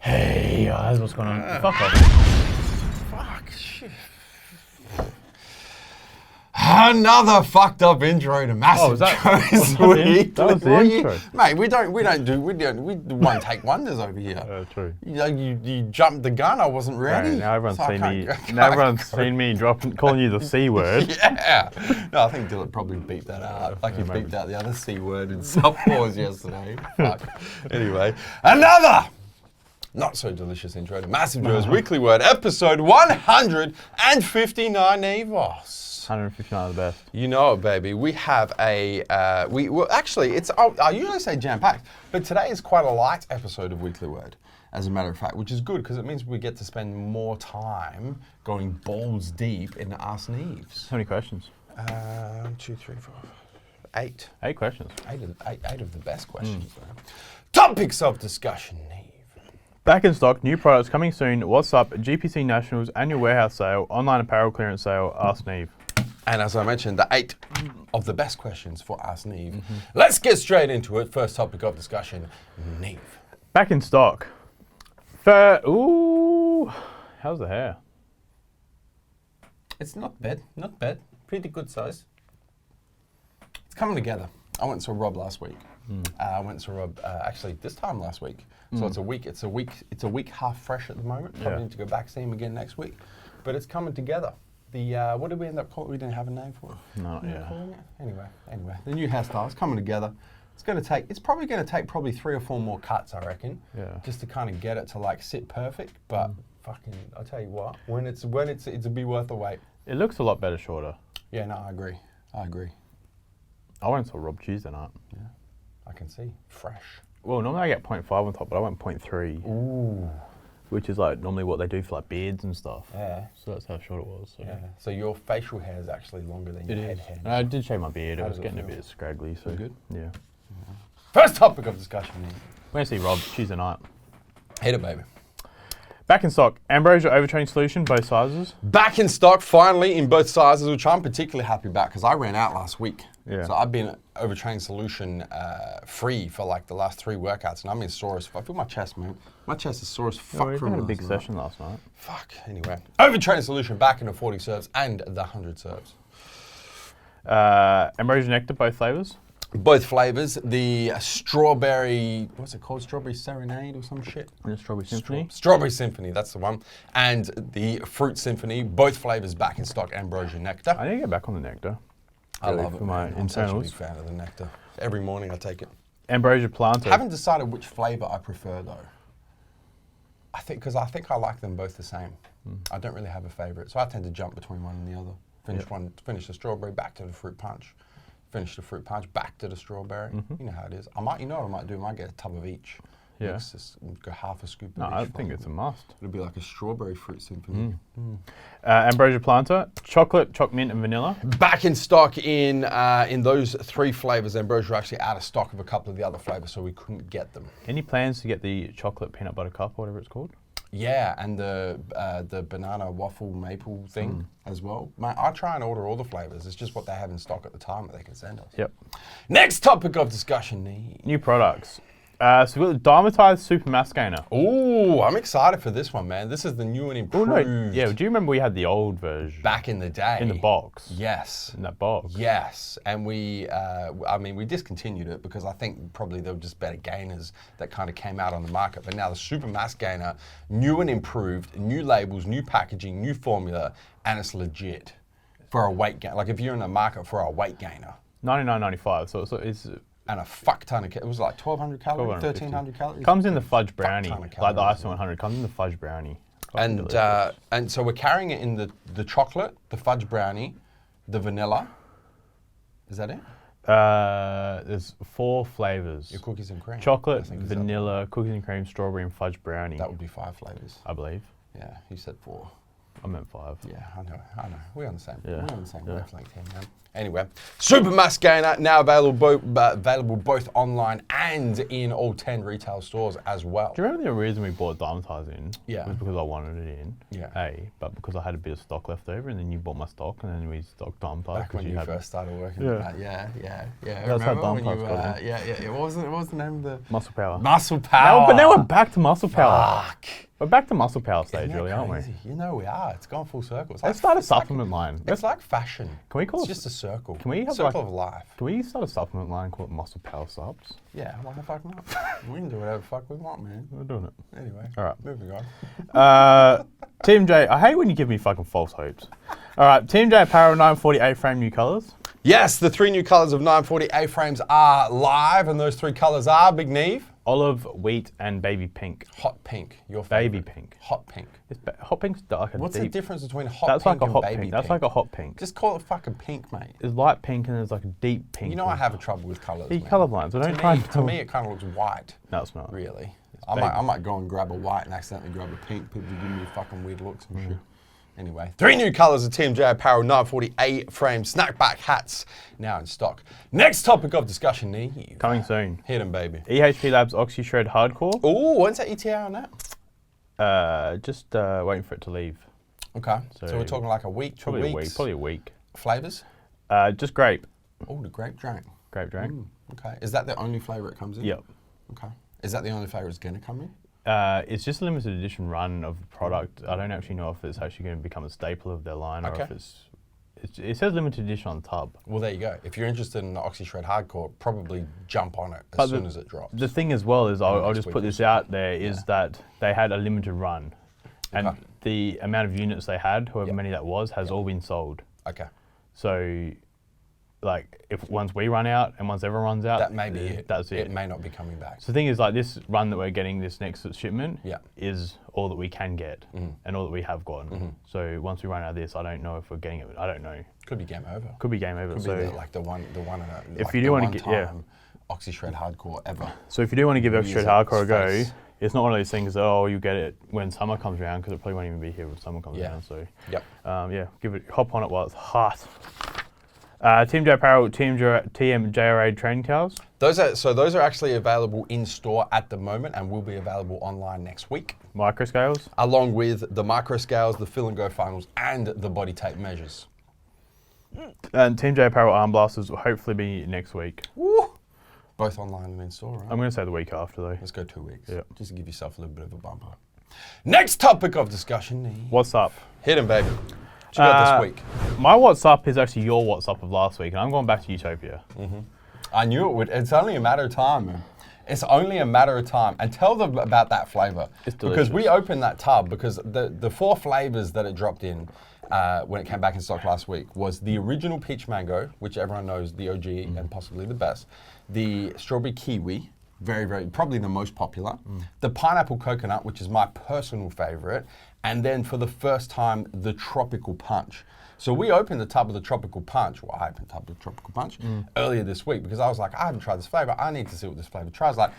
Hey guys, what's going on? Fuck off. Fuck, shit. Another fucked up intro to MassiveJoes Weekly. That was the intro. Mate, we one take wonders over here. True. You jumped the gun. I wasn't ready. Right, now everyone's So I seen me. can't- Now everyone's seen me calling you the C word. Yeah. No, I think Dylan probably beeped that out. Like he beeped out the other C word in sub pause yesterday. Fuck. Anyway, another not so delicious intro to MassiveJoes Weekly Word, episode 159, Nevos. 159 of the best. You know it, baby. We have a, well, actually, I usually say jam-packed, but today is quite a light episode of Weekly Word, as a matter of fact, which is good because it means we get to spend more time going balls deep in Ask Neves. How many questions? 1, 2, 3, 4, 8. 8 questions. Eight of the best questions. Topics of discussion, Neve. Back in stock, new products coming soon. WhatSupp, GPC Nationals, annual warehouse sale, online apparel clearance sale, Ask Neve. And as I mentioned, the 8 of the best questions for Ask Neve. Let's get straight into it. First topic of discussion, Neve. Back in stock. Ooh, how's the hair? It's not bad, not bad. Pretty good size. It's coming together. I went to a Rob last week. I went to Rob actually this time last week. So it's a week half fresh at the moment. Probably need to go back see him again next week. But it's coming together. The what did we end up calling? We didn't have a name for it. No, yeah. Anyway, the new hairstyle's coming together. It's probably going to take 3 or 4 more cuts, I reckon. Yeah. Just to kind of get it to like sit perfect. But fucking, I'll tell you what, when it'll be worth the wait. It looks a lot better shorter. Yeah, no, I agree. I went to Rob Tuesday night. Yeah, I can see. Fresh. Well, normally I get 0.5 on top, but I went 0.3. Ooh. Which is like normally what they do for like beards and stuff. Yeah. So that's how short it was. So. Yeah. So your facial hair is actually longer than your head hair. I did shave my beard. How It was does it getting a feel? bit scraggly. So Good? Yeah. First topic of discussion. We're going to see Rob Tuesday night. Hit it, baby. Back in stock. Ambrosia overtraining solution, both sizes. Back in stock, finally, in both sizes, which I'm particularly happy about because I ran out last week. Yeah. So I've been overtrained solution free for like the last 3 workouts, and I'm in sore as fuck. I feel my chest, man. My chest is sore as fuck We from had a last big night. session last night. Fuck. Anyway, overtrained solution back into 40 serves and the 100 serves. Ambrosia nectar, both flavors. Both flavors. The strawberry, what's it called? Strawberry Serenade or some shit? And the Strawberry Symphony. Strawberry Symphony, that's the one. And the Fruit Symphony, both flavors back in stock, Ambrosia Nectar. I need to get back on the nectar. I love it, for my man. I'm such a internals. big fan of the nectar. Every morning I take it. Ambrosia Planter. Haven't decided which flavor I prefer though. I think I like them both the same. I don't really have a favorite, so I tend to jump between one and the other. Finish the strawberry, back to the fruit punch. Finish the fruit punch, back to the strawberry. You know how it is. You know what I might do? I might get a tub of each. Yeah. Go half a scoop of No, each. I think it's a must. It'll be like a strawberry fruit symphony. Ambrosia Planter, chocolate, choc mint, and vanilla. Back in stock in those 3 flavors. Ambrosia are actually out of stock of a couple of the other flavors, so we couldn't get them. Any plans to get the chocolate peanut butter cup or whatever it's called? Yeah, and the banana waffle maple thing as well. Mate, I try and order all the flavors. It's just what they have in stock at the time that they can send us. Yep. Next topic of discussion, Neve. New products. So we've got the Diamatized Super Mass Gainer. Ooh, I'm excited for this one, man. This is the new and improved. Oh, no. Yeah, do you remember we had the old version? Back in the day. In the box. Yes. In that box. Yes, and we discontinued it because I think probably there were just better gainers that kind of came out on the market. But now the Super Mass Gainer, new and improved, new labels, new packaging, new formula, and it's legit for a weight gain. Like if you're in the market for a weight gainer. $99.95. So it's And a fuck ton of, it was like 1,200 calories, 1,300 calories. Comes in the fudge brownie, ton of like the calories, ISO 100. Comes in the fudge brownie. And so we're carrying it in the chocolate, the fudge brownie, the vanilla. Is that it? There's 4 flavors. Your cookies and cream. Chocolate, I think is vanilla, cookies and cream, strawberry, and fudge brownie. That would be 5 flavors. I believe. Yeah, he said 4. I meant 5. Yeah, I know. We're on the same. Yeah. We're on the same Yeah. wavelength here, man. Anyway, Supermass Gainer now available both online and in all 10 retail stores as well. Do you remember the reason we bought Diametize in? Yeah. Was because I wanted it in. Yeah. But because I had a bit of stock left over, and then you bought my stock, and then we stocked Diametize. Back when you first started working. Yeah. At that. Yeah. That's how Remember when Diametize got in. Yeah. What was the name of the Muscle Power. Muscle Power? But now we're back to Muscle Power. Fuck. We're back to Muscle Power stage, Isn't that really, aren't we? crazy? You know we are. It's gone full circle. Let's start a supplement line. It's like fashion. Can we call It's it? just a circle. Can we have circle like- of life? Can we start a supplement line called Muscle Power Subs? Yeah, why the fuck not? We can do whatever the fuck we want, man. We're doing it. Anyway, All right. moving on. Team J, I hate when you give me fucking false hopes. All right, Team J Apparel 948 frame new colours. Yes, the 3 new colours of 940 A-frames are live, and those 3 colours are Big Neve, Olive, wheat, and baby pink. hot pink, your Baby favourite. pink. Hot pink. Hot pink's darker. What's the deep. difference between hot That's pink like a and hot baby pink. pink? That's like a hot pink. Just call it fucking pink, mate. There's light pink and there's like a deep pink. You know I have a trouble with colours. You're man. colourblind, so don't try and To tell me, it kind of looks white. No, it's not. Really. baby. I might go and grab a white and accidentally grab a pink. People give me fucking weird looks Mm. and shit. Anyway, 3 new colours of Team J Apparel 940 A-frame snackback hats now in stock. Next topic of discussion, Neve. Coming soon. Hit 'em, baby. EHP Labs Oxy Shred Hardcore. Ooh, when's that ETA on that? Just waiting for it to leave. Okay, so So we're talking like a week, 2 Probably weeks. a week. Probably a week. Flavours? Just grape. Oh, the grape drink. Grape drink. Okay, is that the only flavour it comes in? Yep. Okay. Is that the only flavour it's going to come in? It's just a limited edition run of the product. I don't actually know if it's actually going to become a staple of their line or if it says limited edition on the tub. Well, there you go. If you're interested in the Oxy Shred Hardcore, probably jump on it as soon as it drops. The thing as well is, I'll next just week put or this so. out there, is that they had a limited run. And Okay. the amount of units they had, however Yep. many that was, has all been sold. Okay. So, like, if once we run out and once everyone runs out, That may be it. That's it. It may not be coming back. So the thing is, like, this run that we're getting, this next shipment, Yeah. is all that we can get and all that we have gotten. So once we run out of this, I don't know if we're getting it. I don't know. Could be game over. Could be game over. Could So, be the one. If like you do the wanna one get- yeah. time Oxy Shred Hardcore ever. so if you do want to give Extra Use Hardcore a go, space. it's not one of those things that, oh, you get it when summer comes around, because it probably won't even be here when summer comes Yeah. around. So Yep. yeah, hop on it while it's hot. Team J Apparel, TM JRA training towels. Those are actually available in store at the moment and will be available online next week, Micro scales. along with the micro scales, the fill and go funnels, and the body tape measures. And Team J Apparel arm blasters will hopefully be next week. Woo! Both online and in store, right? I'm going to say the week after though. Let's go 2 weeks. Yep. Just to give yourself a little bit of a bumper. Next topic of discussion, Neve. What's up? Hit him, baby. What you got this week? My WhatsUpp is actually your WhatsUpp of last week, and I'm going back to Utopia. I knew it would. It's only a matter of time, man. It's only a matter of time. And tell them about that flavour. It's Because delicious. we opened that tub because the 4 flavours that it dropped in when it came back in stock last week was the original peach mango, which everyone knows the OG and possibly the best. The strawberry kiwi, very, very, probably the most popular. The pineapple coconut, which is my personal favourite. And then for the first time, the tropical punch. So we opened the tub of the tropical punch. Well, I opened the tub of the tropical punch earlier this week because I was like, I haven't tried this flavour. I need to see what this flavour tries like.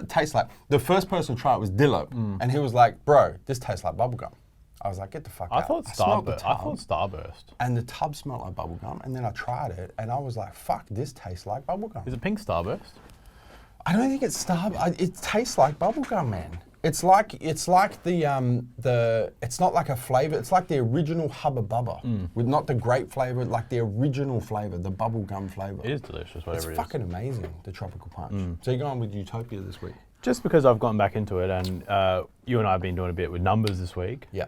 Tastes like. The first person to try it was Dillo, and he was like, "Bro, this tastes like bubblegum." I was like, "Get the fuck I out!" thought smelled the Starburst. I tub, thought Starburst. and the tub smelled like bubblegum. And then I tried it, and I was like, "Fuck, this tastes like bubblegum." Is it pink Starburst? I don't think it's it tastes like bubblegum, man. It's like the it's not like a flavor. It's like the original Hubba Bubba with not the grape flavor, like the original flavor, the bubblegum flavor. It is delicious, It's whatever it is. fucking amazing, the tropical punch. So you're going with Utopia this week? Just because I've gotten back into it, and you and I have been doing a bit with numbers this week, Yeah.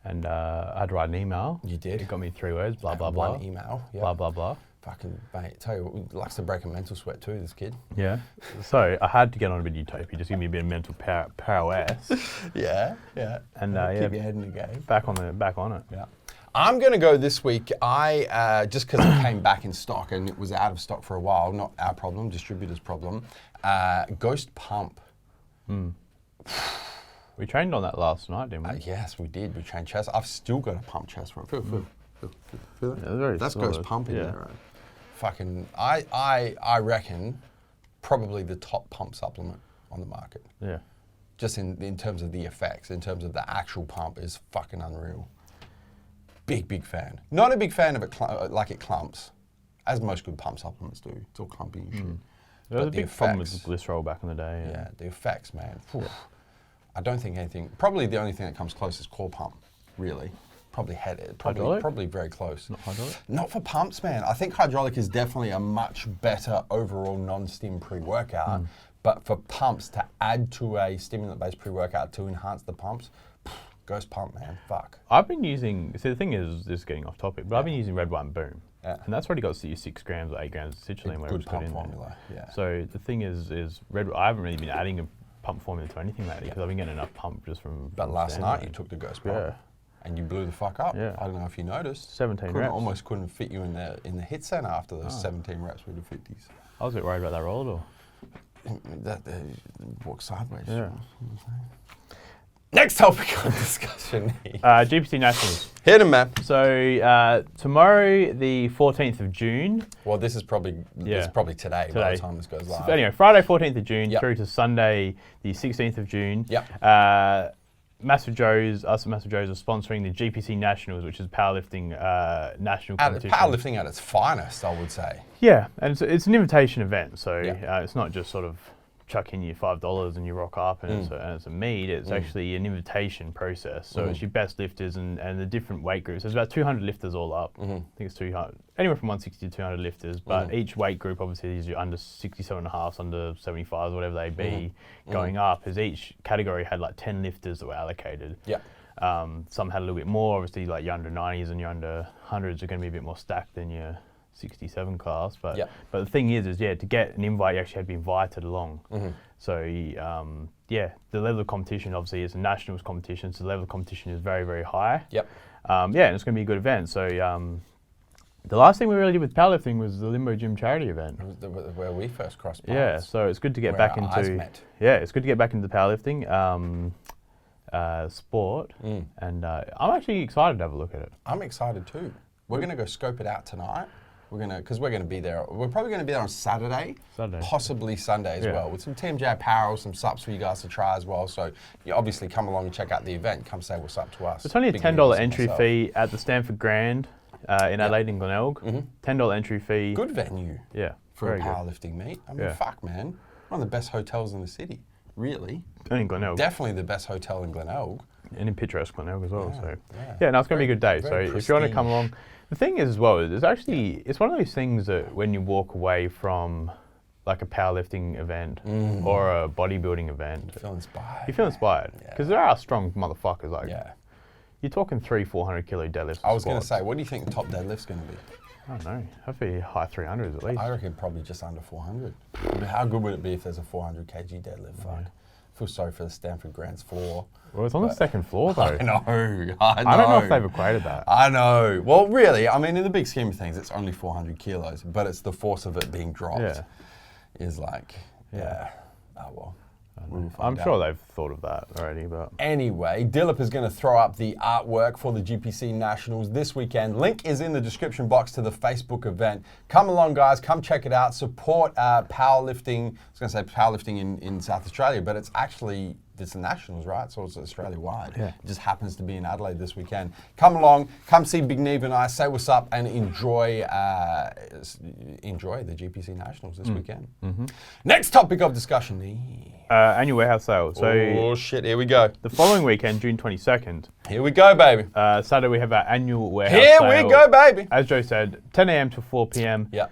and I had to write an email. You did? It got me 3 words, blah, blah, blah. One email. Yeah. Blah, blah, blah. Fucking mate, tell you what, he likes to break a mental sweat too, this kid. Yeah. So I had to get on a bit of Utopia, just give me a bit of mental prowess. Yeah, yeah. And keep your head in the game. back on it. Yeah. I'm going to go this week. I just because it came back in stock and it was out of stock for a while, not our problem, distributor's problem. Ghost Pump. We trained on that last night, didn't we? Yes, we did. We trained chest. I've still got a pump chest for it. Feel that? Yeah, very That's solid. Ghost Pump in Yeah. there, right? Fucking, I reckon probably the top pump supplement on the market. Yeah. Just in terms of the effects, in terms of the actual pump is fucking unreal. Big fan. Not a big fan of it like it clumps, as most good pump supplements do. It's all clumpy and shit. There was a big problem with glycerol back in the day. Yeah, the effects, man. Whew. I don't think anything. Probably the only thing that comes close is core pump. Really, probably probably very close. Not hydraulic? Not for pumps, man. I think hydraulic is definitely a much better overall non-stim pre-workout. But for pumps, to add to a stimulant-based pre-workout to enhance the pumps, ghost pump, man. Fuck. I've been using. See, the thing is, this is getting off topic, but I've been using Red, White, and Boom. Yeah. And that's already got 6 grams or 8 grams of citrulline. Good pump formula, yeah. So the thing is I haven't really been adding a pump formula to anything lately because I've been getting enough pump just from. But last night you took the ghost pump, and you blew the fuck up. Yeah. I don't know if you noticed. 17 reps. Almost couldn't fit you in the hit center after those 17 reps with the 50s. I was a bit worried about that roller door. That walk sideways. Yeah. Next topic of discussion. GPC Nationals. Hit him, man. So tomorrow, the 14th of June. Well, this is probably today by the time this goes live. So anyway, Friday 14th of June Yep. through to Sunday the 16th of June. Yep. MassiveJoes, us at MassiveJoes are sponsoring the GPC Nationals, which is powerlifting national competition. Powerlifting at its finest, I would say. Yeah, and it's an invitation event, so it's not just sort of chuck in your $5 and you rock up and it's a meet. It's actually an invitation process. So it's your best lifters and the different weight groups. There's about 200 lifters all up. I think it's 200, anywhere from 160 to 200 lifters. But each weight group obviously is your under 67.5s, under 75s, whatever they be, going up. As each category had like 10 lifters that were allocated. Yeah. Some had a little bit more. Obviously, like your under 90s and your under 100s are going to be a bit more stacked than your 67 class, but the thing is to get an invite, you actually had to be invited along. So the level of competition obviously is a nationals competition, so the level of competition is very, very high. And it's going to be a good event. So the last thing we really did with powerlifting was the Limbo Gym charity event, where we first crossed paths. Yeah, so it's good to get back into it's good to get back into the powerlifting sport, and I'm actually excited to have a look at it. I'm excited too. We're going to go scope it out tonight. Because we're going to be there. We're probably going to be there on Saturday, possibly Sunday as well, with some TMJ Apparel, some subs for you guys to try as well. So you obviously come along and check out the event. Come say what's up to us. It's only a $10 entry fee at the Stanford Grand in Adelaide and Glenelg. $10 entry fee. Good venue. Yeah. For a powerlifting meet. I mean, fuck, man. One of the best hotels in the city. Really. And in Glenelg. Definitely the best hotel in Glenelg. And in picturesque Glenelg as well. So no, it's going to be a good day. So if you want to come along. The thing is as well, it's one of those things that when you walk away from like a powerlifting event or a bodybuilding event, you feel inspired. You feel inspired because there are strong motherfuckers. Like you're talking 300-400 kilo deadlifts. I was going to say, what do you think the top deadlift's going to be? I don't know. Hopefully high 300s at least. I reckon probably just under 400. How good would it be if there's a 400 kg deadlift? Fuck. I feel sorry for the Stanford Grand's floor. Well, it's on the second floor though. I know. I don't know if they've equated that. I know. Well, really, I mean, in the big scheme of things, it's only 400 kilos, but it's the force of it being dropped is like, oh well. I'm sure they've thought of that already, but... Anyway, Dillip is going to throw up the artwork for the GPC Nationals this weekend. Link is in the description box to the Facebook event. Come along, guys. Come check it out. Support powerlifting. I was going to say powerlifting in South Australia, but it's actually... It's the Nationals, right? So it's Australia-wide. It just happens to be in Adelaide this weekend. Come along, come see Big Neve and I, say what's up, and enjoy the GPC Nationals this weekend. Next topic of discussion, Neve. Annual warehouse sale. So oh shit, here we go. The following weekend, June 22nd. Here we go, baby. Saturday we have our annual warehouse sale. Here we go, baby. As Joe said, 10 a.m. to 4 p.m. Yeah.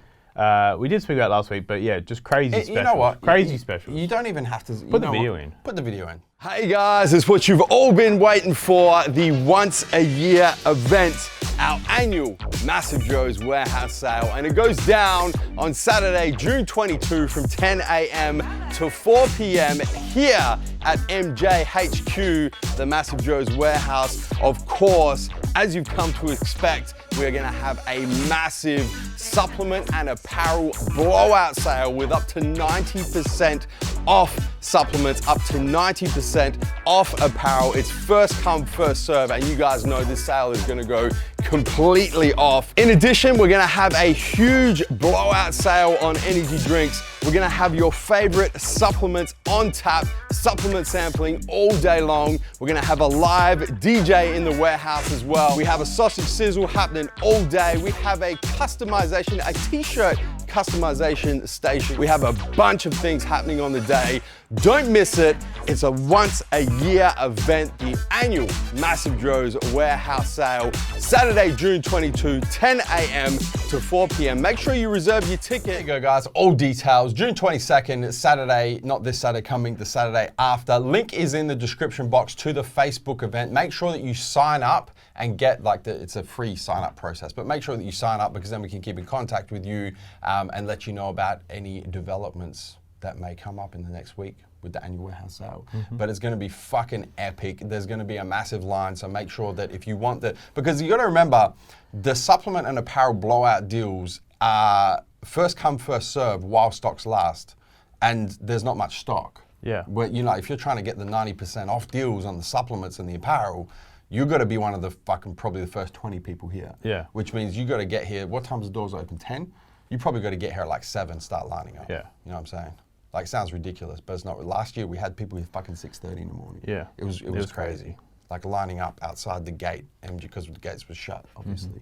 We did speak about last week, but yeah, just crazy specials. You know what? Crazy specials. You don't even have to... Put the video in. Put the video in. Hey guys, it's what you've all been waiting for, the once a year event, our annual MassiveJoes warehouse sale, and it goes down on Saturday, June 22 from 10 a.m. to 4 p.m. here at MJHQ, the MassiveJoes warehouse. Of course, as you've come to expect, we're gonna have a massive supplement and apparel blowout sale with up to 90% off supplements, up to 90% off apparel. It's first come, first serve, and you guys know this sale is gonna go completely off. In addition, we're gonna have a huge blowout sale on energy drinks. We're gonna have your favorite supplements on tap, supplement sampling all day long. We're gonna have a live DJ in the warehouse as well. We have a sausage sizzle happening all day. We have a customization, a t-shirt customization station. We have a bunch of things happening on the day. Don't miss it. It's a once a year event, the annual MassiveJoes warehouse sale, Saturday, June 22, 10 a.m. to 4 p.m. Make sure you reserve your ticket. There you go, guys. All details, June 22nd, Saturday, not this Saturday coming, the Saturday after. Link is in the description box to the Facebook event. Make sure that you sign up and get it's a free sign up process, but make sure that you sign up because then we can keep in contact with you and let you know about any developments that may come up in the next week with the annual warehouse sale. But it's gonna be fucking epic. There's gonna be a massive line, so make sure that if you want that, because you gotta remember, the supplement and apparel blowout deals are first come, first serve while stocks last, and there's not much stock. Yeah. Where, you know, if you're trying to get the 90% off deals on the supplements and the apparel, you got to be one of the probably the first 20 people here. Yeah. Which means you got to get here. What time's the doors open? 10? You probably got to get here at like 7, start lining up. Yeah. You know what I'm saying? Like, sounds ridiculous, but it's not. Last year we had people here fucking 6:30 in the morning. Yeah. It was crazy. Like lining up outside the gate, and because the gates were shut, obviously,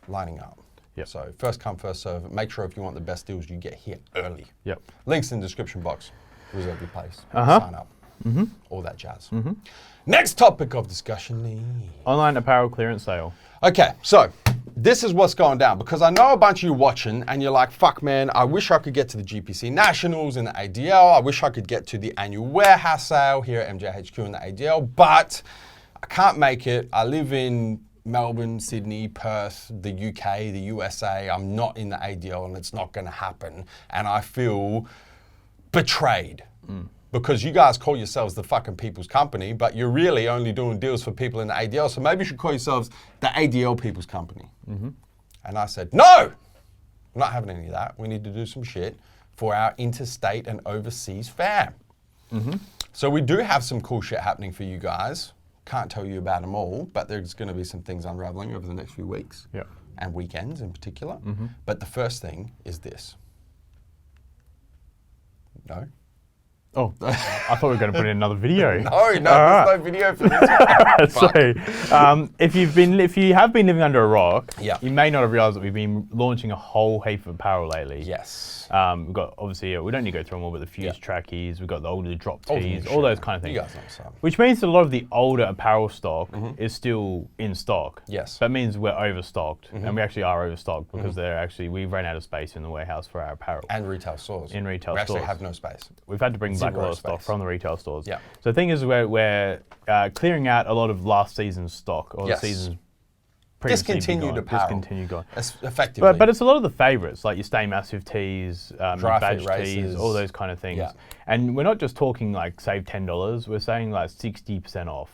lining up. Yep. So first come, first serve. Make sure if you want the best deals, you get here early. Yep. Links in the description box. Reserve your place. Sign up. All that jazz. Next topic of discussion, Neve. Online apparel clearance sale. Okay, so this is what's going down, because I know a bunch of you watching and you're like, fuck man, I wish I could get to the GPC Nationals in the ADL. I wish I could get to the annual warehouse sale here at MJHQ in the ADL, but I can't make it. I live in Melbourne, Sydney, Perth, the UK, the USA. I'm not in the ADL and it's not gonna happen. And I feel betrayed. Because you guys call yourselves the fucking people's company, but you're really only doing deals for people in the ADL. So maybe you should call yourselves the ADL people's company. And I said, no, we're not having any of that. We need to do some shit for our interstate and overseas fam. So we do have some cool shit happening for you guys. Can't tell you about them all, but there's gonna be some things unraveling over the next few weeks. And weekends in particular. But the first thing is this. No? Oh, I thought we were going to put in another video. No, there's no video for this. So, if you have been living under a rock, Yeah. you may not have realised that we've been launching a whole heap of apparel lately. Yes. We've got, obviously, we don't need to go through them all, but the Fuse trackies, we've got the older drop All the tees, new all those shit, kind of man. things. You guys know some. Which means that a lot of the older apparel stock is still in stock. Yes. That means we're overstocked, and we actually are overstocked because we've run out of space in the warehouse for our apparel. And retail stores. In retail we stores. We actually have no space. We've had to bring back a lot of Zero stock space. from the retail stores. Yeah. So the thing is, we're clearing out a lot of last season's stock, or Yes. the season's previously Discontinued apparel. Discontinued gone. Effectively. But it's a lot of the favourites, like your Stay Massive tees, your Dry badge fit races. tees, all those kind of things. Yeah. And we're not just talking like save $10, we're saying like 60% off.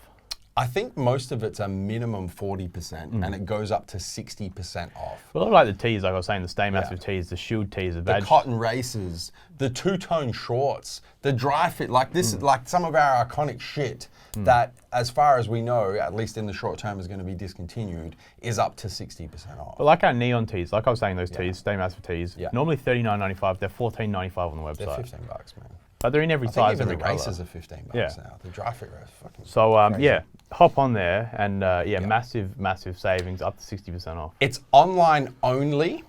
I think most of it's a minimum 40%, and it goes up to 60% off. Well, I like the tees, like I was saying, the Stay Massive tees, the Shield tees, the badge. The cotton races, the two-tone shorts, the dry fit, like this, like some of our iconic shit that, as far as we know, at least in the short term, is going to be discontinued, is up to 60% off. But like our neon tees, like I was saying, those tees, Stay Massive tees, normally $39.95, they're $14.95 on the website. They're $15, man. But they're in every I think size, even every the colour. races are $15 Yeah. now. The dry fit race, fucking. So crazy. yeah, hop on there and massive savings, up to 60% off. It's online only,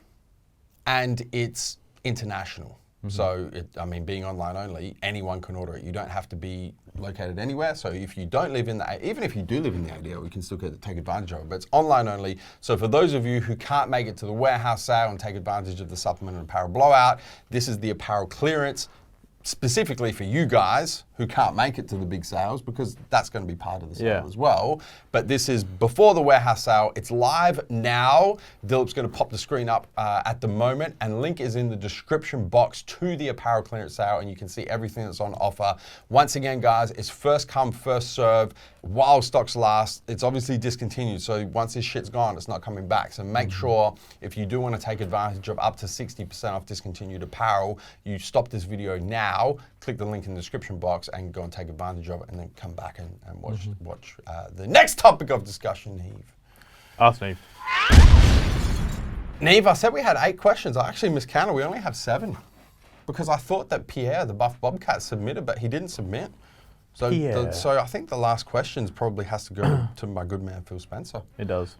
and it's international. So, being online only, anyone can order it. You don't have to be located anywhere. So if you don't live in even if you do live in the ADL, you can still take advantage of it. But it's online only. So for those of you who can't make it to the warehouse sale and take advantage of the supplement and apparel blowout, this is the apparel clearance, specifically for you guys who can't make it to the big sales, because that's going to be part of the sale as well. But this is before the warehouse sale. It's live now. Dilip's going to pop the screen up at the moment, and link is in the description box to the apparel clearance sale, and you can see everything that's on offer. Once again, guys, it's first come, first serve. While stocks last, it's obviously discontinued. So once this shit's gone, it's not coming back. So make sure, if you do want to take advantage of up to 60% off discontinued apparel, you stop this video now, click the link in the description box and go and take advantage of it, and then come back and watch the next topic of discussion, Neve. Ask Neve. Neve, I said we had 8 questions. I actually miscounted. We only have 7. Because I thought that Pierre, the Buff Bobcat, submitted, but he didn't submit. So, so I think the last questions probably has to go to my good man, Phil Spencer. It does.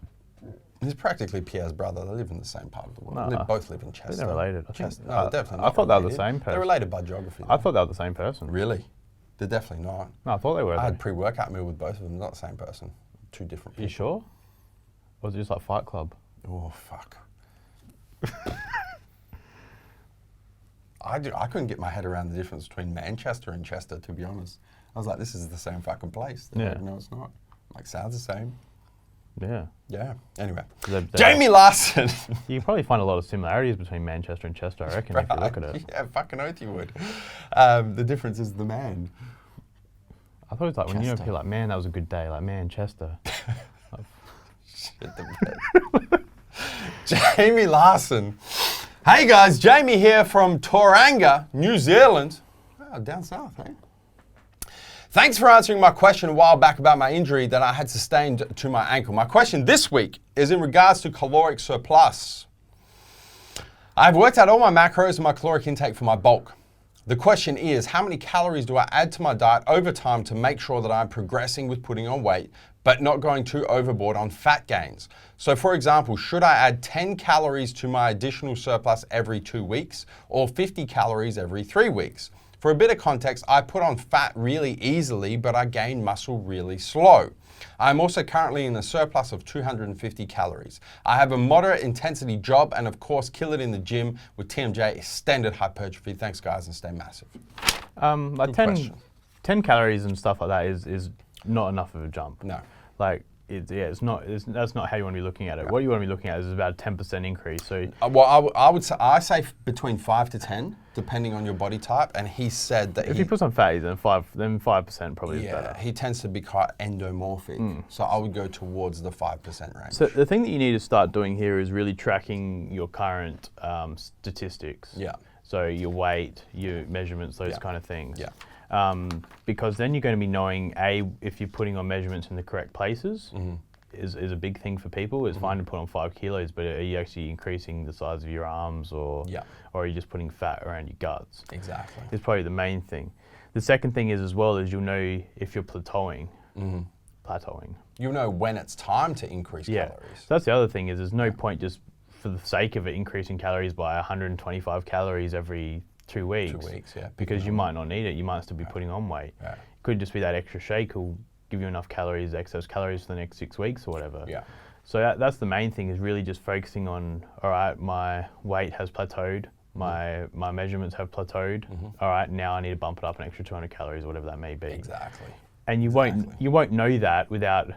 He's practically Pierre's brother. They live in the same part of the world. They both live in Chester. They're related. No, definitely not. I thought they were the same person. They're related by geography. I thought they were the same person. Really? They're definitely not. No, I thought they were. I had pre-workout meal with both of them. Not the same person. 2 different people. You sure? Or was it just like Fight Club? Oh, fuck. I couldn't get my head around the difference between Manchester and Chester, to be honest. I was like, this is the same fucking place. Yeah. No, it's not. Like, sounds the same. Yeah. Yeah. Anyway. They're Jamie Larson. You can probably find a lot of similarities between Manchester and Chester, I reckon, if you look at it. Yeah, fucking oath you would. The difference is the man. I thought it was like, when you know people like, man, that was a good day. Like, Manchester. Shit the bed. Jamie Larson. Hey guys, Jamie here from Tauranga, New Zealand. Oh, down south, hey? Thanks for answering my question a while back about my injury that I had sustained to my ankle. My question this week is in regards to caloric surplus. I've worked out all my macros and my caloric intake for my bulk. The question is, how many calories do I add to my diet over time to make sure that I'm progressing with putting on weight, but not going too overboard on fat gains? So for example, should I add 10 calories to my additional surplus every 2 weeks or 50 calories every 3 weeks? For a bit of context, I put on fat really easily, but I gain muscle really slow. I'm also currently in a surplus of 250 calories. I have a moderate intensity job and of course kill it in the gym with TMJ extended hypertrophy. Thanks guys and stay massive. Like 10 calories and stuff like that is not enough of a jump. No. Like, that's not how you want to be looking at it. Right. What you want to be looking at is about a 10% increase. So, well, I say between 5 to 10, depending on your body type. And he said that if he puts on fatties, then 5% probably is better. He tends to be quite endomorphic. So I would go towards the 5% range. So the thing that you need to start doing here is really tracking your current statistics. Yeah. So your weight, your measurements, those kind of things. Yeah. Because then you're going to be knowing, if you're putting on measurements in the correct places, is a big thing for people. It's fine to put on 5 kilos, but are you actually increasing the size of your arms or are you just putting fat around your guts? Exactly. It's probably the main thing. The second thing is as well is you'll know if you're plateauing. You'll know when it's time to increase calories. So that's the other thing is there's no point just for the sake of it increasing calories by 125 calories every 2 weeks. 2 weeks, yeah. Because you might not need it. You might still be putting on weight. Yeah. It could just be that extra shake will give you enough calories, excess calories for the next 6 weeks or whatever. Yeah. So that's the main thing is really just focusing on, all right, my weight has plateaued. My measurements have plateaued. All right, now I need to bump it up an extra 200 calories or whatever that may be. Exactly. And you won't know that without,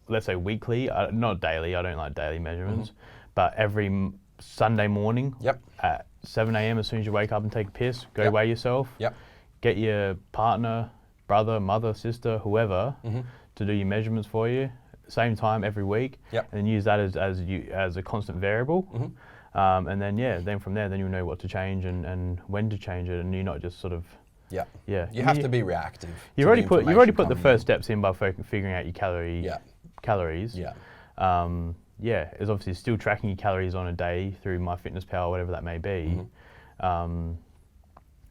let's say weekly, not daily, I don't like daily measurements, but every Sunday morning at 7 a.m. as soon as you wake up and take a piss, go weigh yourself. Get your partner, brother, mother, sister, whoever to do your measurements for you. Same time every week, and use that as a constant variable. And then from there, then you'll know what to change and when to change it, and you're not just sort of You have to be reactive. You've already put the first steps in by figuring out your calories. It's obviously still tracking your calories on a day through MyFitnessPal, whatever that may be.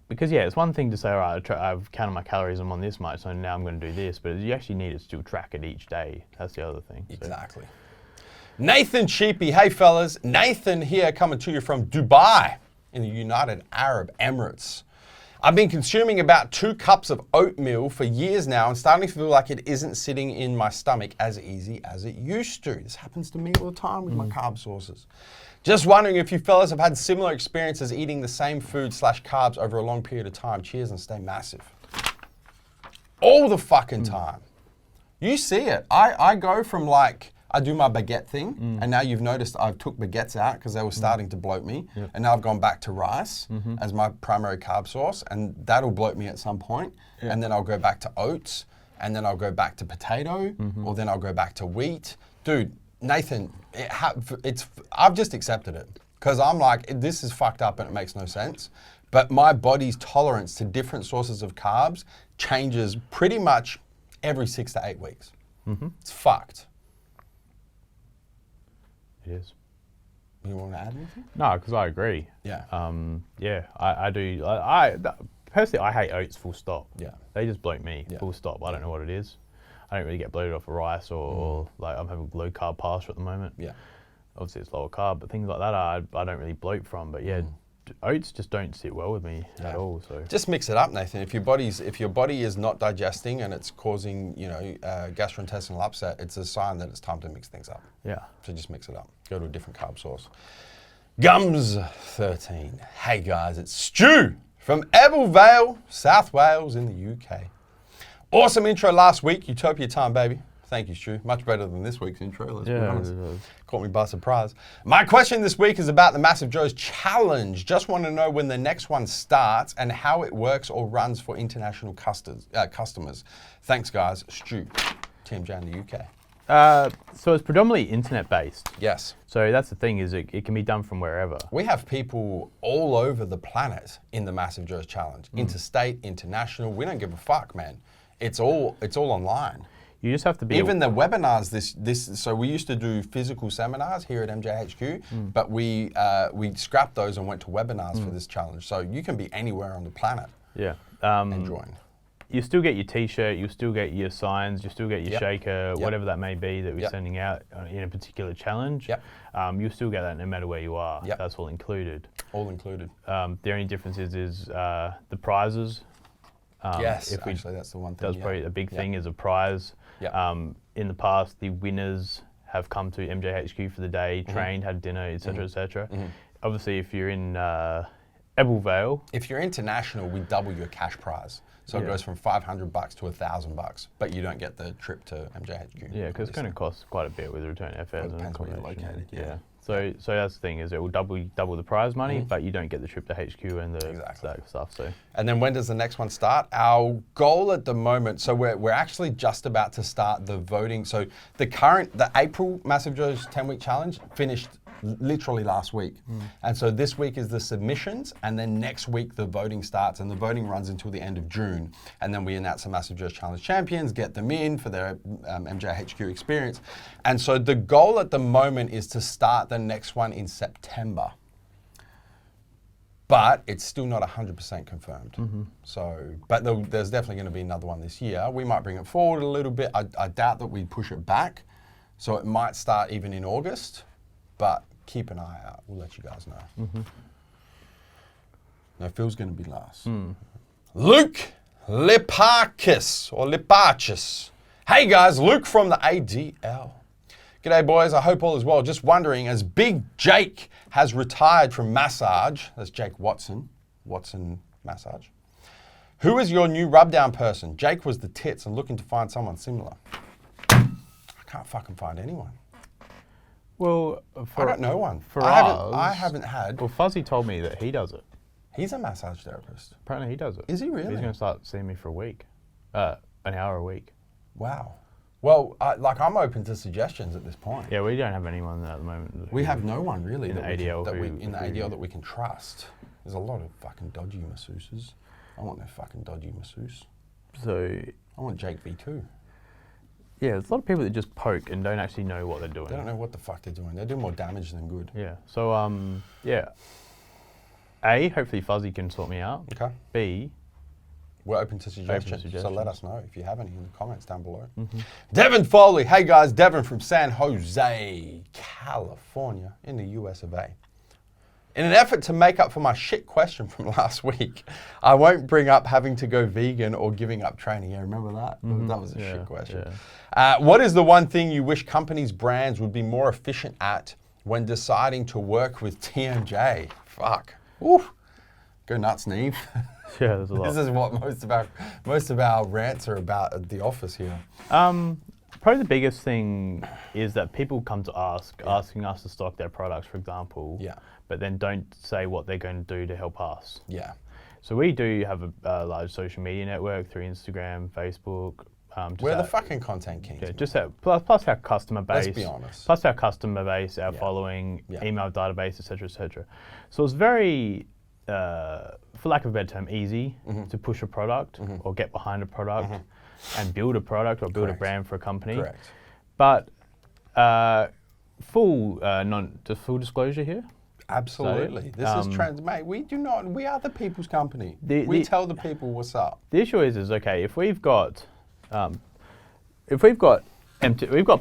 Because it's one thing to say, all right, I've counted my calories, I'm on this much, so now I'm going to do this, but you actually need to still track it each day. That's the other thing. Exactly. Nathan Sheepy, hey fellas, Nathan here coming to you from Dubai in the United Arab Emirates. I've been consuming about 2 cups of oatmeal for years now and starting to feel like it isn't sitting in my stomach as easy as it used to. This happens to me all the time with my carb sources. Just wondering if you fellas have had similar experiences eating the same food / carbs over a long period of time. Cheers and stay massive. All the fucking time. You see it. I go from like, I do my baguette thing, and now you've noticed I've took baguettes out because they were starting to bloat me, and now I've gone back to rice as my primary carb source, and that'll bloat me at some point, and then I'll go back to oats, and then I'll go back to potato, or then I'll go back to wheat. Dude, Nathan, I've just accepted it because I'm like, this is fucked up and it makes no sense. but my body's tolerance to different sources of carbs changes pretty much every 6 to 8 weeks. It's fucked. It is. You want to add anything? No, because I agree. Yeah. I do. Personally, I hate oats, full stop. Yeah. They just bloat me, full stop. I don't know what it is. I don't really get bloated off of rice or like I'm having low carb pasta at the moment. Yeah. Obviously it's lower carb, but things like that I don't really bloat from. But yeah, oats just don't sit well with me at all. So just mix it up, Nathan. If your body is not digesting and it's causing gastrointestinal upset, it's a sign that it's time to mix things up. Yeah. So just mix it up. Go to a different carb source. Gums 13. Hey guys, it's Stu from Apparel Vale, South Wales in the UK. Awesome intro last week. Utopia time, baby. Thank you, Stu. Much better than this week's intro, let's be honest. Caught me by surprise. My question this week is about the MassiveJoes Challenge. Just want to know when the next one starts and how it works or runs for international customers. Thanks, guys. Stu, Team J in the UK. So it's predominantly internet-based. Yes. So that's the thing is it can be done from wherever. We have people all over the planet in the MassiveJoes Challenge. Interstate, international. We don't give a fuck, man. It's all online. You just have to be even the webinars. So we used to do physical seminars here at MJHQ, but we scrapped those and went to webinars for this challenge. So you can be anywhere on the planet. Yeah. And join. You still get your T-shirt, you still get your signs, you still get your shaker, whatever that may be that we're sending out in a particular challenge. You still get that no matter where you are. That's all included. All included. The only difference is the prizes. Actually, that's the one thing. That's probably a big thing is a prize. In the past, the winners have come to MJHQ for the day, trained, had dinner, etc., etc. Obviously, if you're in Apparel Vale, if you're international, we double your cash prize. So it goes from $500 to $1,000, but you don't get the trip to MJHQ. Yeah, because it's going to cost quite a bit with return FS. It depends where you're located. Yeah. So that's the thing is it will double the prize money, but you don't get the trip to HQ and that stuff. So. And then when does the next one start? Our goal at the moment, so we're actually just about to start the voting. So the April MassiveJoes 10-week challenge finished literally last week. And so this week is the submissions, and then next week the voting starts, and the voting runs until the end of June. And then we announce the MassiveJoes Challenge champions, get them in for their MJHQ experience. And so the goal at the moment is to start the next one in September. But it's still not 100% confirmed. So, but there's definitely going to be another one this year. We might bring it forward a little bit. I doubt that we push it back. So it might start even in August, but keep an eye out. We'll let you guys know. No, Phil's going to be last. Luke Liparkis or Liparchis. Hey guys, Luke from the ADL. G'day boys, I hope all is well. Just wondering, as Big Jake has retired from massage, that's Jake Watson Massage, who is your new rub-down person? Jake was the tits and looking to find someone similar. I can't fucking find anyone. Well, I don't know one. I haven't had. Well, Fuzzy told me that he does it. He's a massage therapist. Apparently he does it. Is he really? He's going to start seeing me for a week. An hour a week. Wow. Well, I'm open to suggestions at this point. Yeah, we don't have anyone at the moment. We have no one really in the ADL that we can trust. There's a lot of fucking dodgy masseuses. I want no fucking dodgy masseuse. So I want Jake V2. Yeah, there's a lot of people that just poke and don't actually know what they're doing. They don't know what the fuck they're doing. They do more damage than good. Yeah. So yeah. A, hopefully Fuzzy can sort me out. Okay. B, we're open to suggestions. So let us know if you have any in the comments down below. Devin Foley. Hey guys, Devin from San Jose, California in the US of A. In an effort to make up for my shit question from last week, I won't bring up having to go vegan or giving up training. Yeah, remember that? That was a shit question. Yeah. What is the one thing you wish companies' brands would be more efficient at when deciding to work with TMJ? Fuck. Oof. Go nuts, Neve. Yeah, there's a lot. This is what most of our rants are about at the office here. Probably the biggest thing is that people come to asking us to stock their products, for example, but then don't say what they're going to do to help us. Yeah. So we do have a large social media network through Instagram, Facebook. We're the fucking content kings. Yeah, just plus our customer base. Let's be honest. Plus our customer base, our following, email database, etc., etc. So it's very for lack of a better term, easy to push a product or get behind a product and build a product or build a brand for a company. Correct. But full disclosure here. Absolutely. This is mate, we are the people's company. We tell the people what's up. The issue is okay, if we've got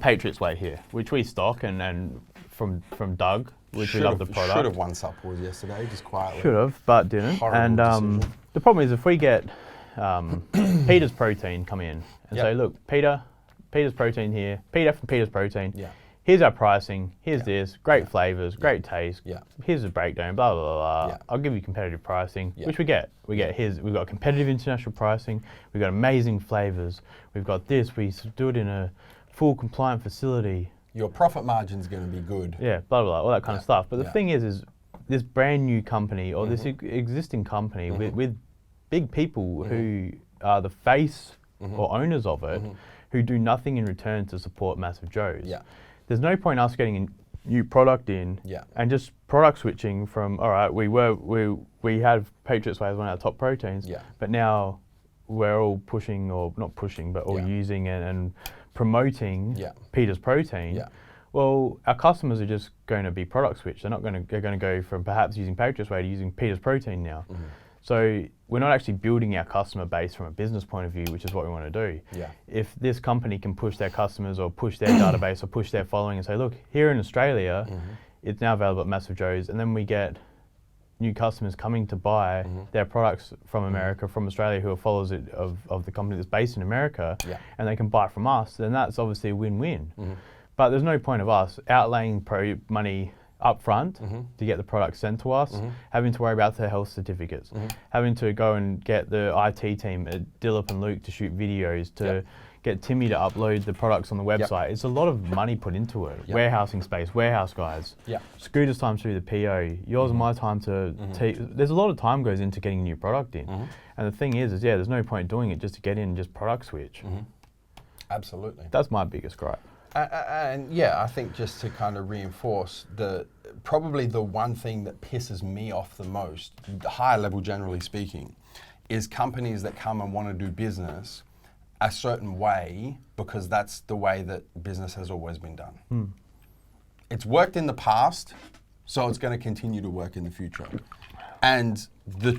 Patriots Way here, which we stock and from Doug, which we love the product. Should have won support yesterday, just quietly. Should have, but didn't. Horrible decision. The problem is if we get Peter's Protein come in and say, look, Peter's Protein here, Peter from Peter's Protein. Yeah. Here's our pricing, here's this, great flavors, great taste, here's a breakdown, blah, blah, blah, blah. I'll give you competitive pricing, which we get. We've got competitive international pricing, we've got amazing flavors, we've got this, we do it in a full compliant facility. Your profit margin's going to be good. Yeah, blah, blah, blah, all that kind of stuff. But the thing is this brand new company or this existing company with big people who are the face or owners of it, who do nothing in return to support MassiveJoes. Yeah. There's no point us getting a new product in and just product switching from, all right, we have Patriots Way as one of our top proteins, but now we're all pushing, or not pushing, but all using and promoting Peter's Protein. Well, our customers are just going to be product switched. They're going to go from perhaps using Patriots Way to using Peter's Protein now. So we're not actually building our customer base from a business point of view, which is what we want to do. If this company can push their customers or push their database or push their following and say, look, here in Australia, it's now available at MassiveJoes, and then we get new customers coming to buy their products from America, from Australia, who are followers of the company that's based in America, and they can buy from us, then that's obviously a win-win. But there's no point of us outlaying money up front to get the product sent to us, having to worry about their health certificates, having to go and get the IT team, Dilip and Luke, to shoot videos, to get Timmy to upload the products on the website. It's a lot of money put into it. Warehousing space, warehouse guys, Scooter's time through the PO, yours and my time to there's a lot of time goes into getting a new product in. And the thing is there's no point doing it just to get in and just product switch. Absolutely. That's my biggest gripe. And I think just to kind of reinforce, probably the one thing that pisses me off the most, high level generally speaking, is companies that come and want to do business a certain way because that's the way that business has always been done. It's worked in the past, so it's going to continue to work in the future. And the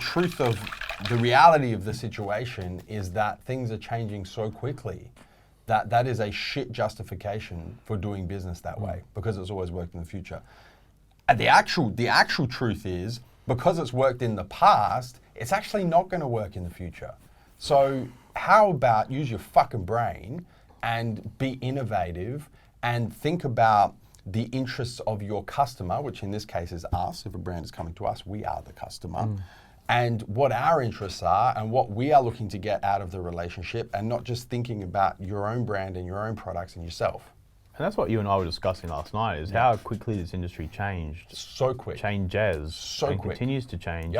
reality of the situation is that things are changing so quickly that is a shit justification for doing business that way, because it's always worked in the future. And the actual truth is, because it's worked in the past, it's actually not going to work in the future. So how about use your fucking brain and be innovative and think about the interests of your customer, which in this case is us. If a brand is coming to us, we are the customer. And what our interests are and what we are looking to get out of the relationship, and not just thinking about your own brand and your own products and yourself. And that's what you and I were discussing last night, is how quickly this industry changed. So quick. Changes. So and quick. Continues to change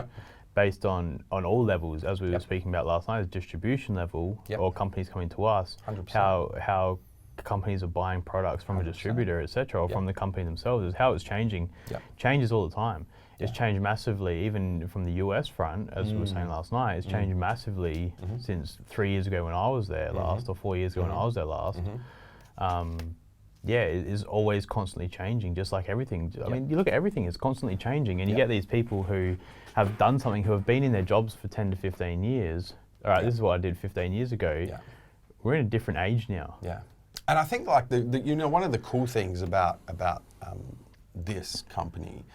based on all levels, as we were speaking about last night, as distribution level or companies coming to us, 100%. how companies are buying products from 100%. A distributor, etc., or from the company themselves, is how it's changing. Changes all the time. It's changed massively, even from the US front, as we were saying last night. It's changed massively since 3 years ago when I was there last, or 4 years ago when I was there last. It is always constantly changing, just like everything. I mean, you look at everything, it's constantly changing, and you get these people who have done something, who have been in their jobs for 10 to 15 years. All right, this is what I did 15 years ago. We're in a different age now. And I think like one of the cool things about this company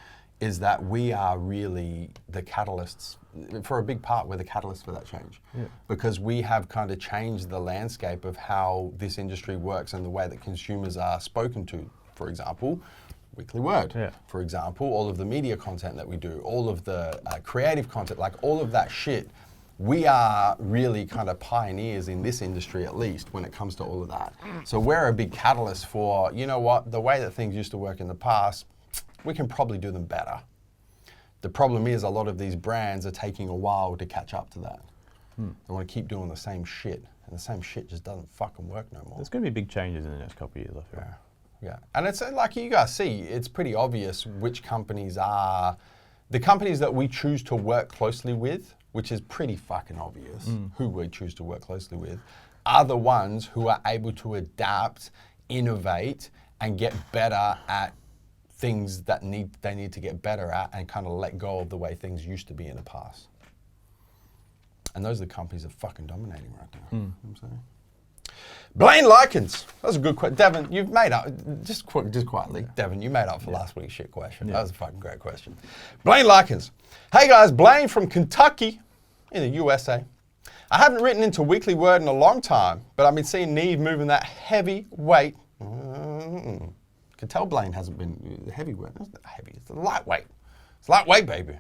is that we are really the catalysts. For a big part, we're the catalyst for that change. Because we have kind of changed the landscape of how this industry works and the way that consumers are spoken to. For example, Weekly Word. For example, all of the media content that we do, all of the creative content, like all of that shit. We are really kind of pioneers in this industry, at least, when it comes to all of that. So we're a big catalyst for, you know what, the way that things used to work in the past, we can probably do them better. The problem is a lot of these brands are taking a while to catch up to that. They want to keep doing the same shit, and the same shit just doesn't fucking work no more. There's going to be big changes in the next couple of years, I feel. And it's like you guys see, it's pretty obvious which companies are the companies that we choose to work closely with, which is pretty fucking obvious who we choose to work closely with, are the ones who are able to adapt, innovate, and get better at things that they need to get better at, and kind of let go of the way things used to be in the past. And those are the companies that are fucking dominating right now. You know what I'm saying? Blaine Likens. That's a good question. Devin, you've made up, just quietly, Devin, you made up for last week's shit question. That was a fucking great question. Blaine Likens. Hey guys, Blaine from Kentucky in the USA. I haven't written into Weekly Word in a long time, but I've been seeing Neve moving that heavy weight. Can tell Blaine hasn't been heavy weight. It's not heavy, it's lightweight. It's lightweight, baby.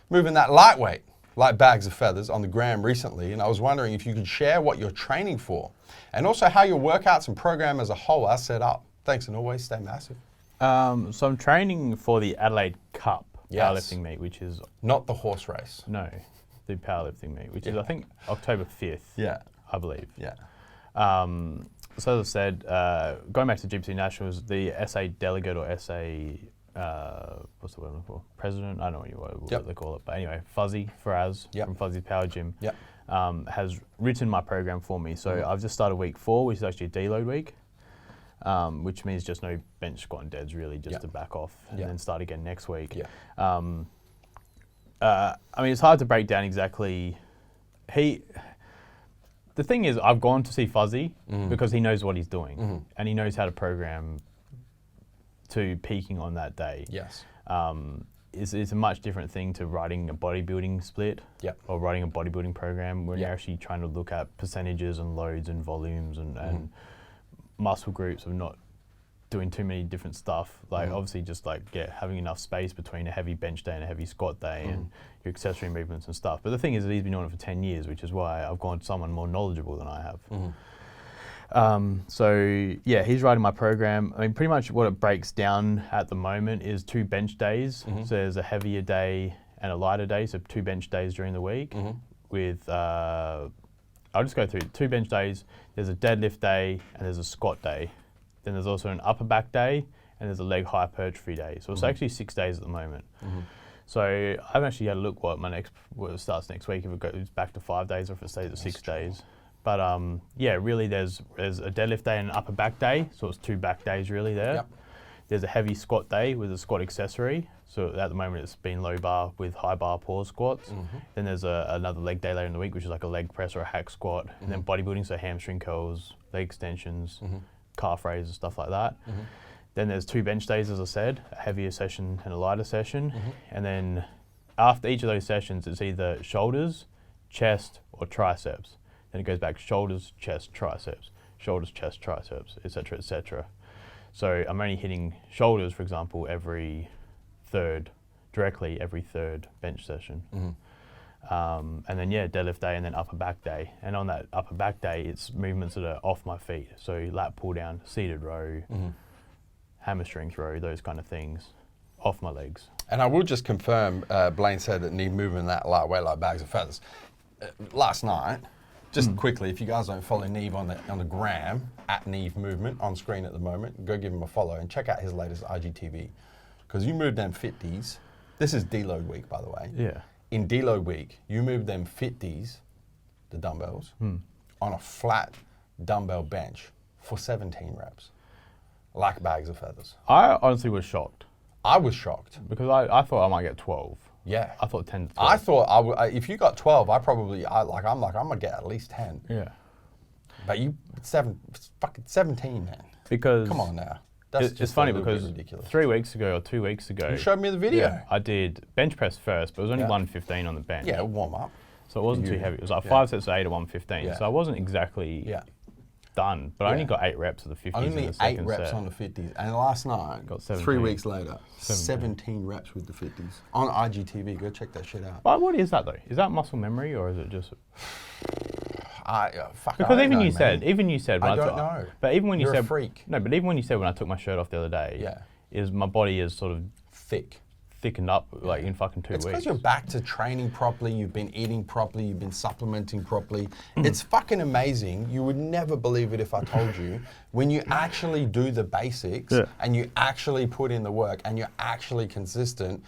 Moving that lightweight, like bags of feathers, on the gram recently, and I was wondering if you could share what you're training for, and also how your workouts and program as a whole are set up. Thanks, and always stay massive. So I'm training for the Adelaide Cup powerlifting meet, which is... Not the horse race. No, the powerlifting meet, which is, I think, October 5th, I believe. Yeah. So as I said, going back to GPC Nationals, the SA delegate or SA, what's the word I'm looking for? President? I don't know what they call it. But anyway, Fuzzy Faraz from Fuzzy Power Gym has written my program for me. So I've just started week 4, which is actually a deload week, which means just no bench, squat and deads really, just to back off and then start again next week. I mean, it's hard to break down exactly. The thing is, I've gone to see Fuzzy because he knows what he's doing and he knows how to program to peaking on that day. Yes. It's a much different thing to writing a bodybuilding split or writing a bodybuilding program when you're actually trying to look at percentages and loads and volumes and muscle groups of not doing too many different stuff. Like obviously just like having enough space between a heavy bench day and a heavy squat day and your accessory movements and stuff. But the thing is that he's been doing it for 10 years, which is why I've gone to someone more knowledgeable than I have. So yeah, he's writing my program. I mean, pretty much what it breaks down at the moment is 2 bench days. So there's a heavier day and a lighter day. So 2 bench days during the week with, I'll just go through 2 bench days. There's a deadlift day and there's a squat day. Then there's also an upper back day and there's a leg hypertrophy day. So it's actually 6 days at the moment. So I haven't actually had a look what it starts next week, if it goes back to 5 days or if it stays at 6 days. But yeah, really there's a deadlift day and an upper back day. So it's 2 back days really there. There's a heavy squat day with a squat accessory. So at the moment it's been low bar with high bar pause squats. Then there's another leg day later in the week, which is like a leg press or a hack squat. And then bodybuilding, so hamstring curls, leg extensions, calf raises, stuff like that. Then there's 2 bench days, as I said, a heavier session and a lighter session. And then after each of those sessions, it's either shoulders, chest, or triceps. Then it goes back shoulders, chest, triceps, shoulders, chest, triceps, etc., etc. So I'm only hitting shoulders, for example, every third bench session. And then deadlift day and then upper back day. And on that upper back day, it's movements that are off my feet. So lat pull down, seated row, hammer strength row, those kind of things, off my legs. And I will just confirm, Blaine said that Neve moving that lightweight like bags of feathers. Last night, just quickly, if you guys don't follow Neve on the gram, at Neve Movement on screen at the moment, go give him a follow and check out his latest IGTV. Because you moved them 50s. This is deload week, by the way. Yeah. In deload week, you moved them 50s, the dumbbells, on a flat dumbbell bench for 17 reps. Like bags of feathers. I honestly was shocked. I was shocked. Because I thought I might get 12. Yeah. I thought 10 to 12. I thought if you got 12, I'm gonna get at least 10. Yeah. But fucking 17, man. Because come on now. It's funny because 3 weeks ago or 2 weeks ago, you showed me the video. I did bench press first, but it was only 115 on the bench. Yeah, warm up. So it wasn't too heavy. It was like 5 sets of 8 at 115. Yeah. So I wasn't exactly done, but I only got 8 reps of the 50s in the second set. Only 8 reps on the 50s. And last night, got 17. 3 weeks later, 17 reps with the 50s. On IGTV, go check that shit out. But what is that though? Is that muscle memory or is it just... Because even you said when I don't know. But even when you You're said a freak. No, but even when you said when I took my shirt off the other day, is my body is sort of thickened up like in fucking 2 weeks. It's because you're back to training properly, you've been eating properly, you've been supplementing properly. It's fucking amazing. You would never believe it if I told you. When you actually do the basics and you actually put in the work and you're actually consistent,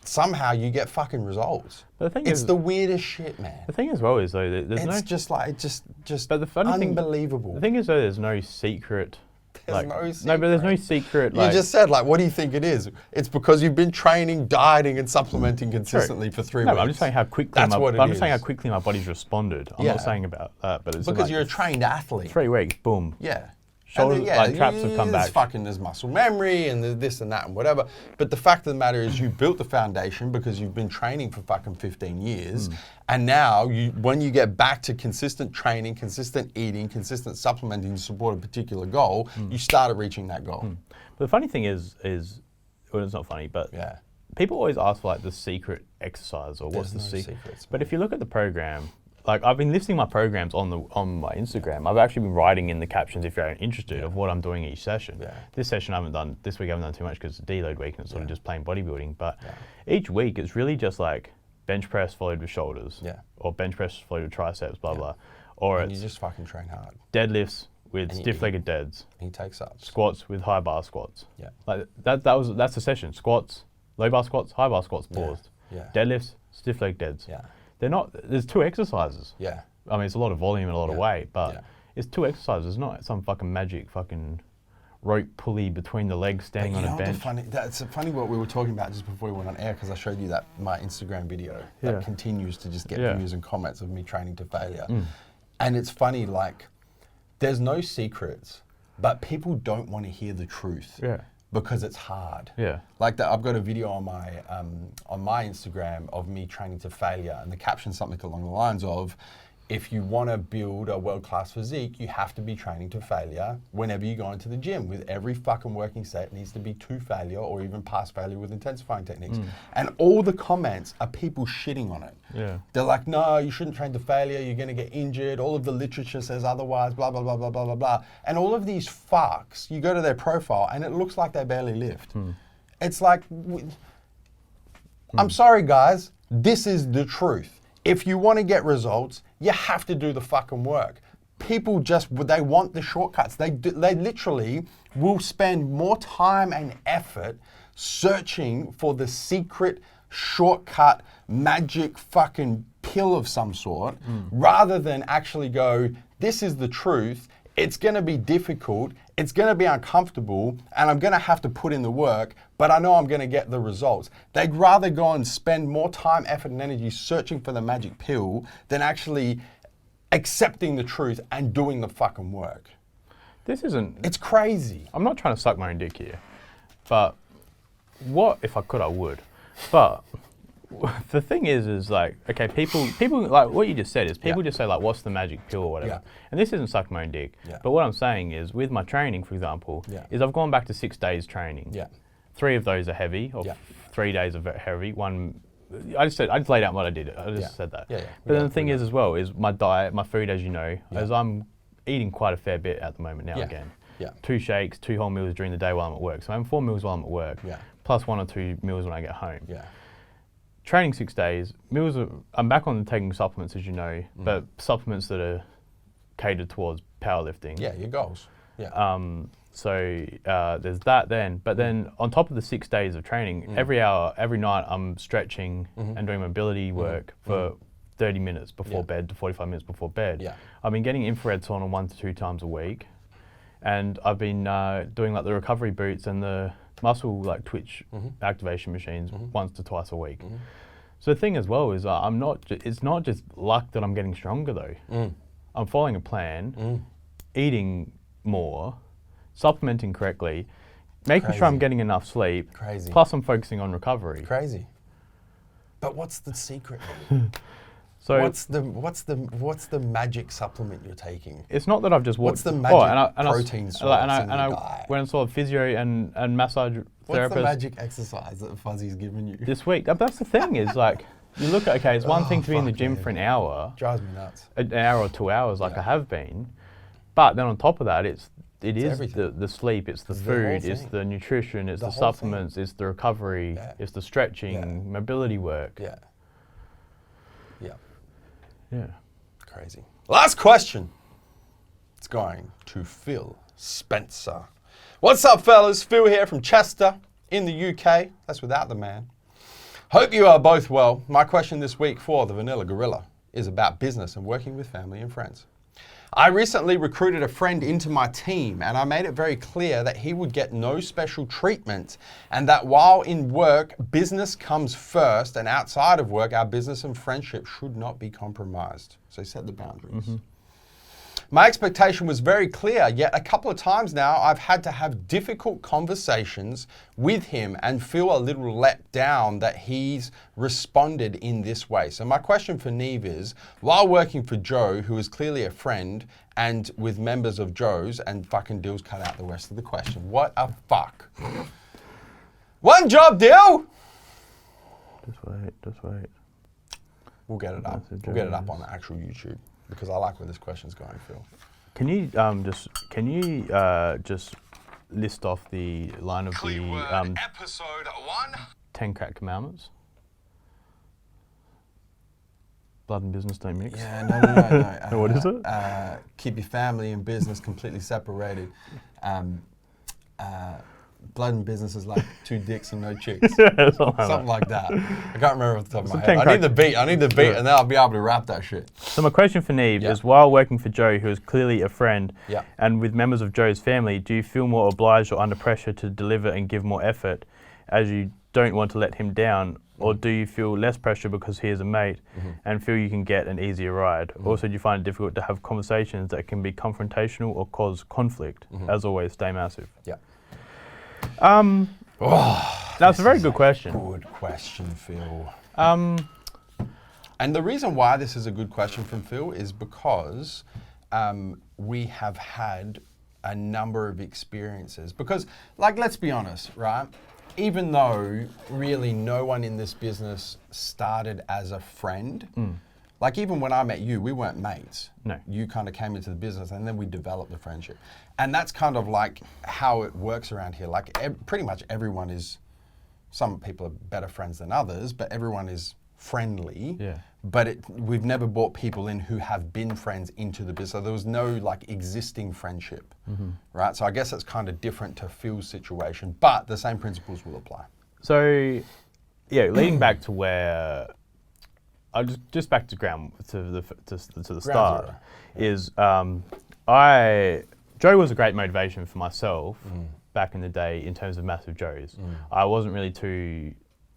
somehow you get fucking results. But the thing It's is, the weirdest shit, man. the thing as well is though, that there's It's no. just like, just But the funny thing, unbelievable. the thing is though, there's no secret. There's like, no No, but there's no secret. Like, You just said, like, what do you think it is? It's because you've been training, dieting, and supplementing consistently for 3 no, weeks. but I'm just saying how quickly. That's what it I'm just saying how is. quickly my body's responded. I'm Yeah. not saying about that, but it's Because like you're a trained athlete. 3 weeks, boom. Yeah. Shoulders, And like traps have come back. There's muscle memory and there's this and that and whatever. But the fact of the matter is you built the foundation because you've been training for fucking 15 years. And now when you get back to consistent training, consistent eating, consistent supplementing to support a particular goal, you started reaching that goal. But the funny thing is, well, it's not funny, but Yeah. people always ask for like the secret exercise or what's the There's no secret. secrets, But man. if you look at the program, like I've been listing my programs on my Instagram. I've actually been writing in the captions if you're interested of what I'm doing each session. Yeah. This session I haven't done. This week I haven't done too much because it's deload week and it's sort of just plain bodybuilding. But Yeah. each week it's really just like bench press followed with shoulders, Yeah. or bench press followed with triceps, blah blah, or And you it's just fucking train hard. deadlifts with And you- stiff-legged deads, He takes ups. squats with high bar squats. Yeah. Like that's the session. Squats, low bar squats, high bar squats, paused. Yeah. Deadlifts, stiff leg deads. Yeah. They're not. There's 2 exercises. Yeah. I mean, it's a lot of volume and a lot of Yeah. weight, but Yeah. it's 2 exercises. It's not some fucking magic fucking rope pulley between the legs standing But on you a know bench. that's funny what we were talking about just before we went on air because I showed you my Instagram video Yeah. that continues to just get Yeah. views and comments of me training to failure. And it's funny, like, there's no secrets, but people don't want to hear the truth Yeah. because it's hard. Yeah. Like that, I've got a video on my Instagram of me training to failure, and the caption's something along the lines of, if you want to build a world-class physique, you have to be training to failure whenever you go into the gym. With every fucking working set needs to be to failure or even past failure with intensifying techniques. And all the comments are people shitting on it. Yeah. They're like, no, you shouldn't train to failure, you're going to get injured, all of the literature says otherwise, blah, blah, blah, blah, blah, blah, blah. And all of these fucks, you go to their profile and it looks like they barely lift. It's like, I'm sorry guys, this is the truth. If you want to get results, you have to do the fucking work. People they want the shortcuts. They literally will spend more time and effort searching for the secret shortcut magic fucking pill of some sort rather than actually go, this is the truth. It's going to be difficult, it's going to be uncomfortable, and I'm going to have to put in the work, but I know I'm going to get the results. They'd rather go and spend more time, effort, and energy searching for the magic pill than actually accepting the truth and doing the fucking work. This isn't. It's crazy. I'm not trying to suck my own dick here, but what if I could, I would. But the thing is like, okay, people like what you just said is people just say like, what's the magic pill or whatever. Yeah. And this isn't suck my own dick. Yeah. But what I'm saying is with my training, for example, is I've gone back to 6 days training. Yeah. 3 of those are heavy, or 3 days are very heavy. One, I just laid out what I did. I just said that. Yeah, yeah. But then the thing is as well is my diet, my food, as you know, as I'm eating quite a fair bit at the moment now again. Yeah. 2 shakes, 2 whole meals during the day while I'm at work. So I'm 4 meals while I'm at work, plus 1 or 2 meals when I get home. Yeah. Training 6 days, I'm back on taking supplements, as you know, but supplements that are catered towards powerlifting. Yeah, your goals. Yeah. So there's that then. But then on top of the 6 days of training, every hour, every night, I'm stretching and doing mobility work for 30 minutes before bed to 45 minutes before bed. Yeah. I've been getting infrared sauna 1 to 2 times a week. And I've been doing like the recovery boots and the muscle like twitch activation machines once to twice a week. So the thing as well is it's not just luck that I'm getting stronger though. I'm following a plan, eating more, supplementing correctly, making sure I'm Crazy. getting enough sleep. Crazy. Plus I'm focusing on recovery. Crazy. But what's the secret? So what's the magic supplement you're taking? it's not that I've just What's watched. the magic and protein source in your I diet? went and saw a physio and massage What's the therapist magic exercise that Fuzzy's given you? this week. That's the thing is like, you look at, okay, it's one thing to be in the fuck, gym man. for an hour, Drives me nuts. an hour or 2 hours like I have been, but then on top of that, it is everything. the sleep, it's the It's the whole food, it's thing. the nutrition, it's The the whole supplements, it's the recovery, Yeah. it's the stretching, Yeah. mobility work. Yeah. Yeah. Yeah. Crazy. Last question. It's going to Phil Spencer. What's up, fellas? Phil here from Chester in the UK. That's without the man. Hope you are both well. My question this week for the Vanilla Gorilla is about business and working with family and friends. I recently recruited a friend into my team, and I made it very clear that he would get no special treatment, and that while in work, business comes first, and outside of work, our business and friendship should not be compromised. So set the boundaries. My expectation was very clear, yet a couple of times now I've had to have difficult conversations with him and feel a little let down that he's responded in this way. So my question for Neve is, while working for Joe, who is clearly a friend, and with members of Joe's, and fucking deals cut out the rest of the question. What a fuck. One job deal! Just wait. We'll get it up. We'll get it up on the actual YouTube. Because I like where this question's going, Phil. Can you just list off the line of the episode 1. 10 crack commandments? Blood and business don't mix. Yeah, no. What is it? Keep your family and business completely separated. Blood and business is like 2 dicks and no chicks. Something like that. I can't remember off the top of my head. I need the beat, and then I'll be able to rap that shit. So my question for Neve is, while working for Joe, who is clearly a friend, and with members of Joe's family, do you feel more obliged or under pressure to deliver and give more effort as you don't want to let him down? Or do you feel less pressure because he is a mate and feel you can get an easier ride? Also, do you find it difficult to have conversations that can be confrontational or cause conflict? As always, stay massive. That's a very good question. Good question, Phil. And the reason why this is a good question from Phil is because we have had a number of experiences. Because, like, let's be honest, right? Even though really no one in this business started as a friend, like even when I met you, we weren't mates. No. You kind of came into the business and then we developed the friendship. And that's kind of like how it works around here. Like pretty much everyone is, some people are better friends than others, but everyone is friendly. Yeah. But we've never brought people in who have been friends into the business. So there was no like existing friendship, right? So I guess it's kind of different to Phil's situation, but the same principles will apply. So, yeah, leading back to where, I'll just back to the start, is Joe was a great motivation for myself back in the day in terms of MassiveJoes. I wasn't really too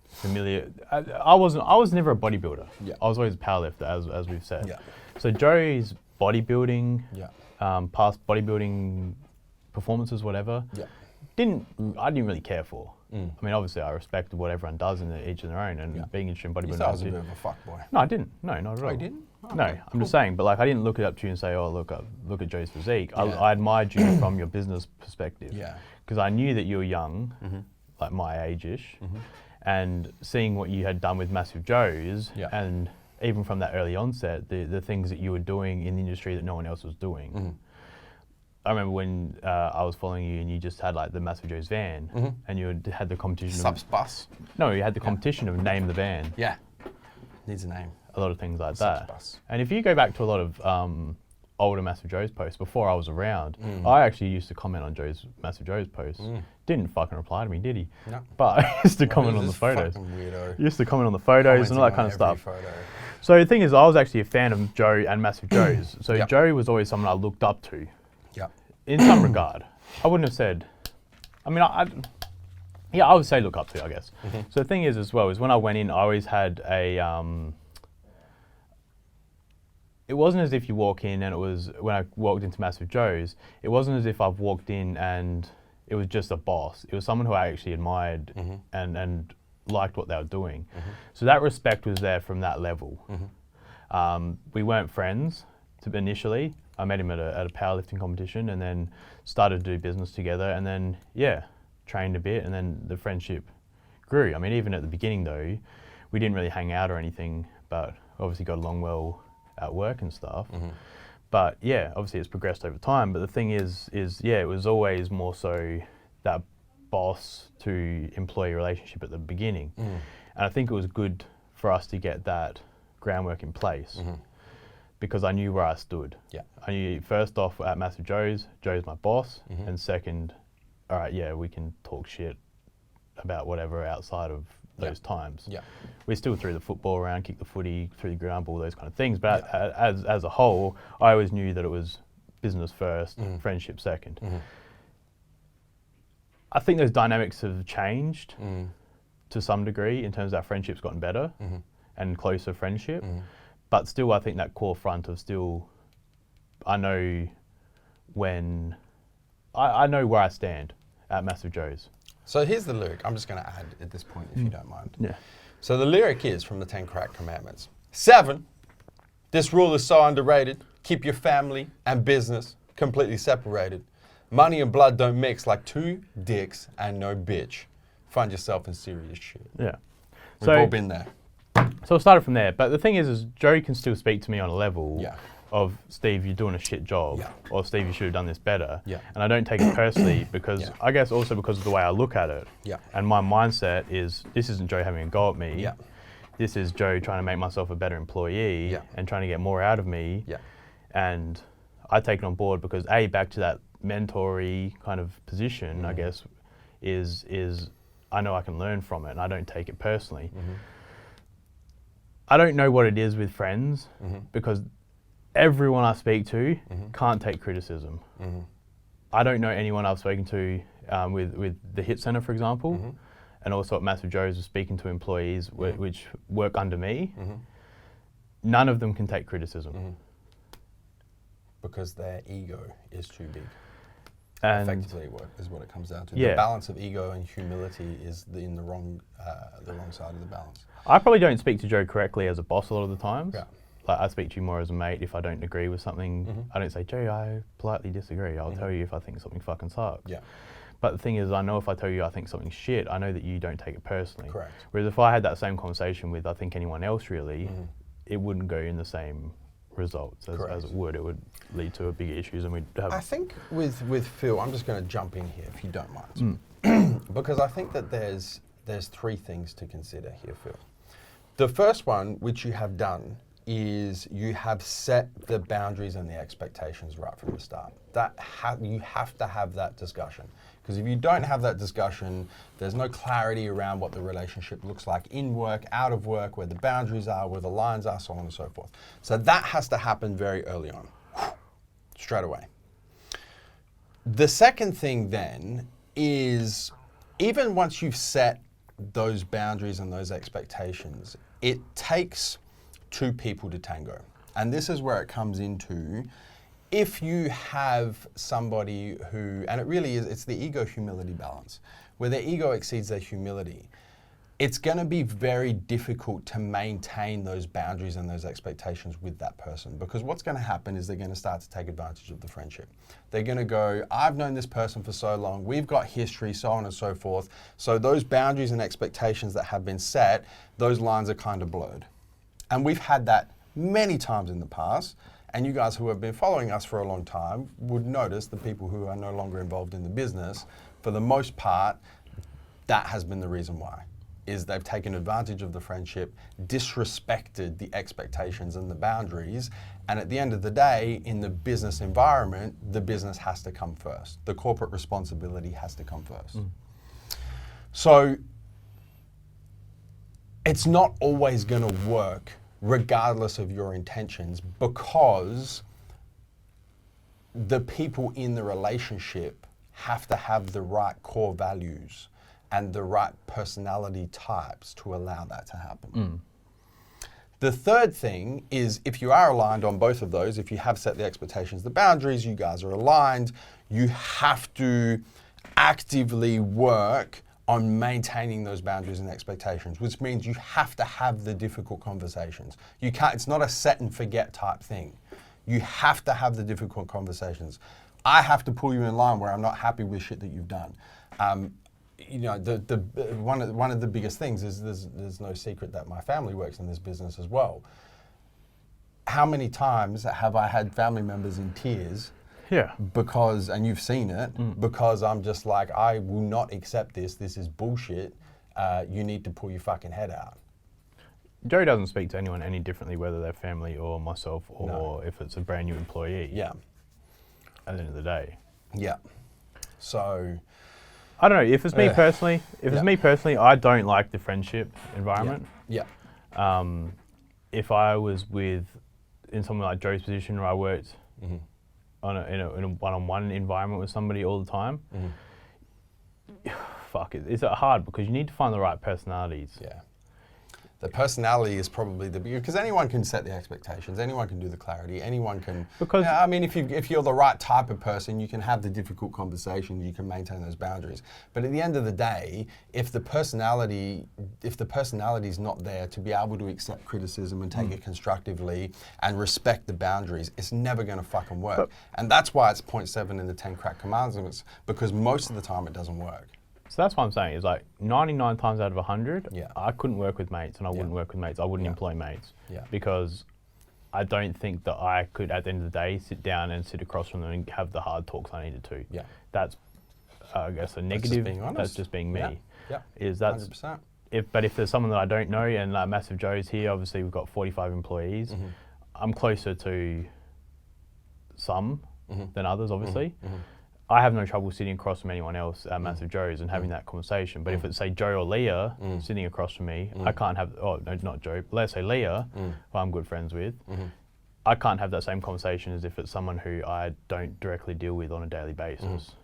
familiar. I was never a bodybuilder. I was always a powerlifter, as we've said. So Joe's bodybuilding, past bodybuilding performances, whatever, I didn't really care for. I mean, obviously, I respected what everyone does in each of their own, and being interested in bodybuilding. You thought I was a bit of a fuckboy. No, I didn't. No, not at all. Oh, you didn't? Oh, no, okay, I'm just saying. But like, I didn't look it up to you and say, "Oh, look at Joe's physique." I admired you from your business perspective. Because I knew that you were young, like my age-ish, and seeing what you had done with MassiveJoes, and even from that early onset, the things that you were doing in the industry that no one else was doing. I remember when I was following you and you just had like the MassiveJoes van, and you had the competition. Subs bus. No, you had the competition of name the van. Yeah, needs a name. A lot of things like Subs that. bus. And if you go back to a lot of older MassiveJoes posts before I was around, I actually used to comment on MassiveJoes posts. Didn't fucking reply to me, did he? No. But I used to comment on the photos. He used to comment on the photos and all that kind of stuff. Photo. So the thing is, I was actually a fan of Joe and MassiveJoes. So Joe was always someone I looked up to. In some regard. I wouldn't have said, I mean, I would say look up to, I guess. So the thing is as well, is when I went in, I always had a, it wasn't as if you walk in and it was, when I walked into MassiveJoes, it wasn't as if I've walked in and it was just a boss. It was someone who I actually admired and liked what they were doing. So that respect was there from that level. We weren't friends initially. I met him at a powerlifting competition and then started to do business together and then, trained a bit and then the friendship grew. I mean, even at the beginning though, we didn't really hang out or anything, but obviously got along well at work and stuff. But yeah, obviously it's progressed over time. But the thing is it was always more so that boss to employee relationship at the beginning. And I think it was good for us to get that groundwork in place. Because I knew where I stood. I knew first off at MassiveJoes, Joe's my boss, and second, all right, we can talk shit about whatever outside of those times. Yeah. We still threw the football around, kicked the footy, threw the ground ball, those kind of things. But as a whole, I always knew that it was business first, friendship second. I think those dynamics have changed to some degree in terms of our friendship's gotten better and closer friendship. But still, I think that core front of still, I know when, I know where I stand at MassiveJoes. So here's the lyric. I'm just going to add at this point, if you don't mind. Yeah. So the lyric is from the 10 Crack Commandments. 7, this rule is so underrated. Keep your family and business completely separated. Money and blood don't mix like 2 dicks and no bitch. Find yourself in serious shit. Yeah. We've all been there. So I started from there. But the thing is Joe can still speak to me on a level of, Steve, you're doing a shit job. Or, Steve, you should have done this better. And I don't take it personally because, I guess also because of the way I look at it. And my mindset is, this isn't Joe having a go at me. This is Joe trying to make myself a better employee and trying to get more out of me. And I take it on board because, A, back to that mentor-y kind of position, I guess, is I know I can learn from it and I don't take it personally. I don't know what it is with friends because everyone I speak to can't take criticism. I don't know anyone I've spoken to with the Hit Centre, for example, and also at MassiveJoes was speaking to employees which work under me. None of them can take criticism. Because their ego is too big. And effectively is what it comes down to. Yeah. The balance of ego and humility is in the wrong side of the balance. I probably don't speak to Joe correctly as a boss a lot of the times. Yeah. Like I speak to you more as a mate if I don't agree with something. I don't say, Joe, I politely disagree. I'll tell you if I think something fucking sucks. Yeah. But the thing is, I know if I tell you I think something's shit, I know that you don't take it personally. Correct. Whereas if I had that same conversation with, I think, anyone else really, it wouldn't go in the same results as it would lead to bigger issues and we'd have... I think with Phil, I'm just going to jump in here if you don't mind. Because I think that there's 3 things to consider here, Phil. The first one, which you have done, is you have set the boundaries and the expectations right from the start. You have to have that discussion. Because if you don't have that discussion, there's no clarity around what the relationship looks like in work, out of work, where the boundaries are, where the lines are, so on and so forth. So that has to happen very early on, straight away. The second thing then is, even once you've set those boundaries and those expectations, it takes 2 people to tango. And this is where it comes into, if you have somebody who, and it really is, it's the ego-humility balance, where their ego exceeds their humility, it's going to be very difficult to maintain those boundaries and those expectations with that person. Because what's going to happen is they're going to start to take advantage of the friendship. They're going to go, I've known this person for so long, we've got history, so on and so forth. So those boundaries and expectations that have been set, those lines are kind of blurred. And we've had that many times in the past. And you guys who have been following us for a long time would notice the people who are no longer involved in the business, for the most part, that has been the reason why. Is they've taken advantage of the friendship, disrespected the expectations and the boundaries, and at the end of the day, in the business environment, the business has to come first. The corporate responsibility has to come first. So it's not always going to work regardless of your intentions, because the people in the relationship have to have the right core values and the right personality types to allow that to happen. The third thing is, if you are aligned on both of those, if you have set the expectations, the boundaries, you guys are aligned, you have to actively work on maintaining those boundaries and expectations, which means you have to have the difficult conversations. You can't, it's not a set and forget type thing. You have to have the difficult conversations. I have to pull you in line where I'm not happy with shit that you've done. You know, one of the biggest things is there's no secret that my family works in this business as well. How many times have I had family members in tears? Yeah. Because, and you've seen it, because I'm just like, I will not accept this. This is bullshit. You need to pull your fucking head out. Joe doesn't speak to anyone any differently, whether they're family or myself or if it's a brand new employee. Yeah. At the end of the day. Yeah. So I don't know. If it's me personally, I don't like the friendship environment. Yeah. If I was in someone like Joe's position where I worked in a one-on-one environment with somebody all the time, fuck it. It's hard because you need to find the right personalities. Yeah. The personality is probably the big, because anyone can set the expectations, anyone can do the clarity, anyone can. Because I mean, if you're the right type of person, you can have the difficult conversations, you can maintain those boundaries. But at the end of the day, if the personality is not there to be able to accept criticism and take it constructively and respect the boundaries, it's never going to fucking work. And that's why it's 0.7 in the 10 crack commandments, because most of the time it doesn't work. So that's what I'm saying, is like 99 times out of 100, Yeah. I couldn't work with mates and I wouldn't work with mates. I wouldn't employ mates because I don't think that I could, at the end of the day, sit down and sit across from them and have the hard talks I needed to. Yeah. That's, I guess, a negative. That's just being me. Yeah. Is that's 100%. But if there's someone that I don't know, and like MassiveJoes here, obviously we've got 45 employees, I'm closer to some than others, obviously. I have no trouble sitting across from anyone else at MassiveJoes and having that conversation. But if it's, say, Joe or Leah sitting across from me, I can't have, oh, no, not Joe, but let's say Leah, who I'm good friends with, I can't have that same conversation as if it's someone who I don't directly deal with on a daily basis,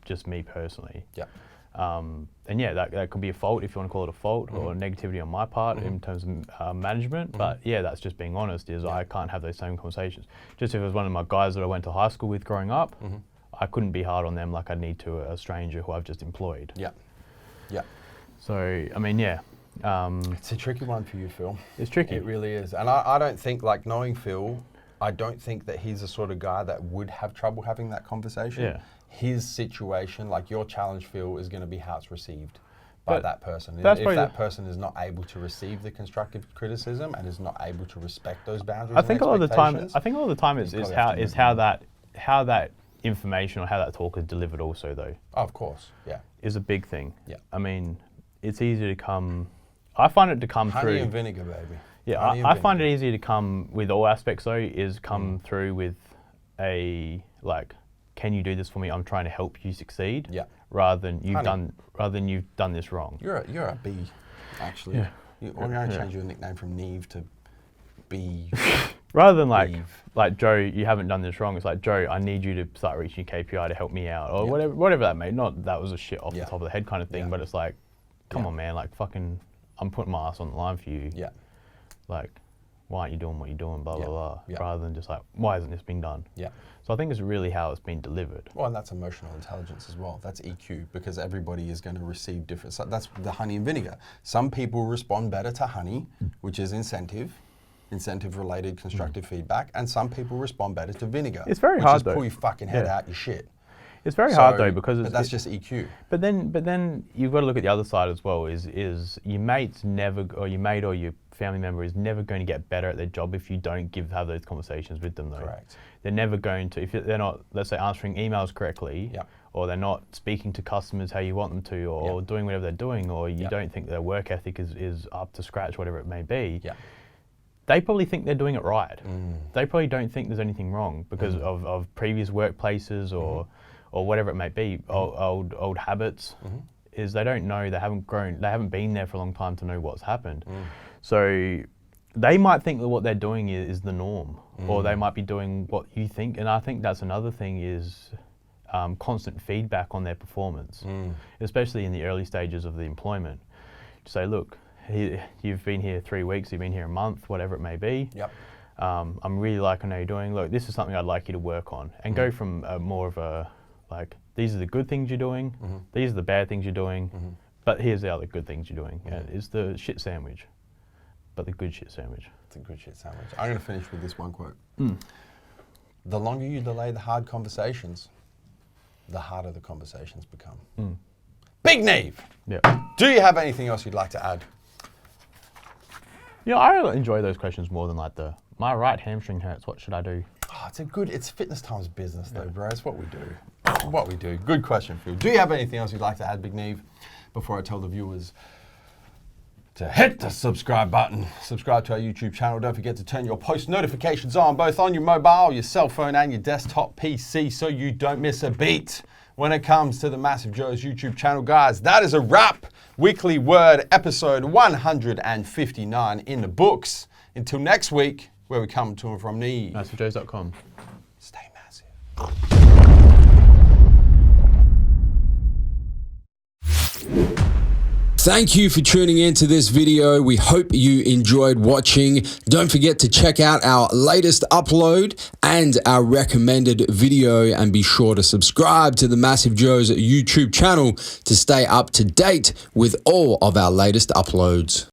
just me personally. Yeah. And yeah, that could be a fault, if you want to call it a fault, or negativity on my part in terms of management. But yeah, that's just being honest, is I can't have those same conversations. Just if it was one of my guys that I went to high school with growing up, I couldn't be hard on them like I need to a stranger who I've just employed. Yeah. Yeah. So, I mean, yeah. It's a tricky one for you, Phil. It's tricky. It really is. And I don't think, like, knowing Phil, I don't think that he's the sort of guy that would have trouble having that conversation. Yeah. His situation, like your challenge, Phil, is going to be how it's received by that person. If that person is not able to receive the constructive criticism and is not able to respect those boundaries, I think a lot of the time is how that information or how that talk is delivered also, though. Oh, of course, yeah. Is a big thing. Yeah. I mean, it's easy to come, I find it to come through. Honey and vinegar, baby. Yeah, I find it easy to come with all aspects, though, is come through with a, like, can you do this for me? I'm trying to help you succeed. Yeah. Rather than you've done this wrong. You're a bee, actually. Yeah. We're going to change your nickname from Neve to Bee. Rather than like Joe, you haven't done this wrong. It's like, Joe, I need you to start reaching your KPI to help me out, or whatever that may. Not that was a shit off the top of the head kind of thing, but it's like, come on, man, like fucking, I'm putting my ass on the line for you. Yeah. Like, why aren't you doing what you're doing? Blah blah blah. Yeah. Rather than just like, why hasn't this been done? Yeah. So I think it's really how it's been delivered. Well, and that's emotional intelligence as well. That's EQ, because everybody is going to receive different. So that's the honey and vinegar. Some people respond better to honey, which is incentive-related constructive feedback, and some people respond better to vinegar. It's very hard, though. Pull your fucking head out your shit. It's very hard, though, because that's just EQ. But then you've got to look at the other side as well. Is your mate's never, or your mate or your family member is never going to get better at their job if you don't have those conversations with them, though. Correct. They're never going to, if they're not, let's say, answering emails correctly, or they're not speaking to customers how you want them to, or doing whatever they're doing, or you don't think their work ethic is up to scratch, whatever it may be. Yeah. They probably think they're doing it right. They probably don't think there's anything wrong because of previous workplaces or whatever it may be, old habits. Is they don't know, they haven't grown, they haven't been there for a long time to know what's happened. So they might think that what they're doing is the norm, or they might be doing what you think. And I think that's another thing is constant feedback on their performance, especially in the early stages of the employment. To say, look, you've been here 3 weeks, you've been here a month, whatever it may be. Yep. I'm really liking how you're doing. Look, this is something I'd like you to work on, and go from more of a, like, these are the good things you're doing, these are the bad things you're doing, but here's the other good things you're doing. It's the shit sandwich, but the good shit sandwich. It's a good shit sandwich. I'm going to finish with this one quote. The longer you delay the hard conversations, the harder the conversations become. Big Neve! Yeah. Do you have anything else you'd like to add? Yeah, I really enjoy those questions more than like my right hamstring hurts, what should I do? Oh, it's fitness times business though, bro. It's what we do. Good question, Phil. Do you have anything else you'd like to add, Big Neve, before I tell the viewers to hit the subscribe button? Subscribe to our YouTube channel. Don't forget to turn your post notifications on, both on your mobile, your cell phone, and your desktop PC, so you don't miss a beat when it comes to the Massive Joes YouTube channel. Guys, that is a wrap. Weekly Word episode 159 in the books. Until next week, where we come to and from Neve. MassiveJoes.com. Stay massive. Thank you for tuning in to this video. We hope you enjoyed watching. Don't forget to check out our latest upload and our recommended video, and be sure to subscribe to the MassiveJoes YouTube channel to stay up to date with all of our latest uploads.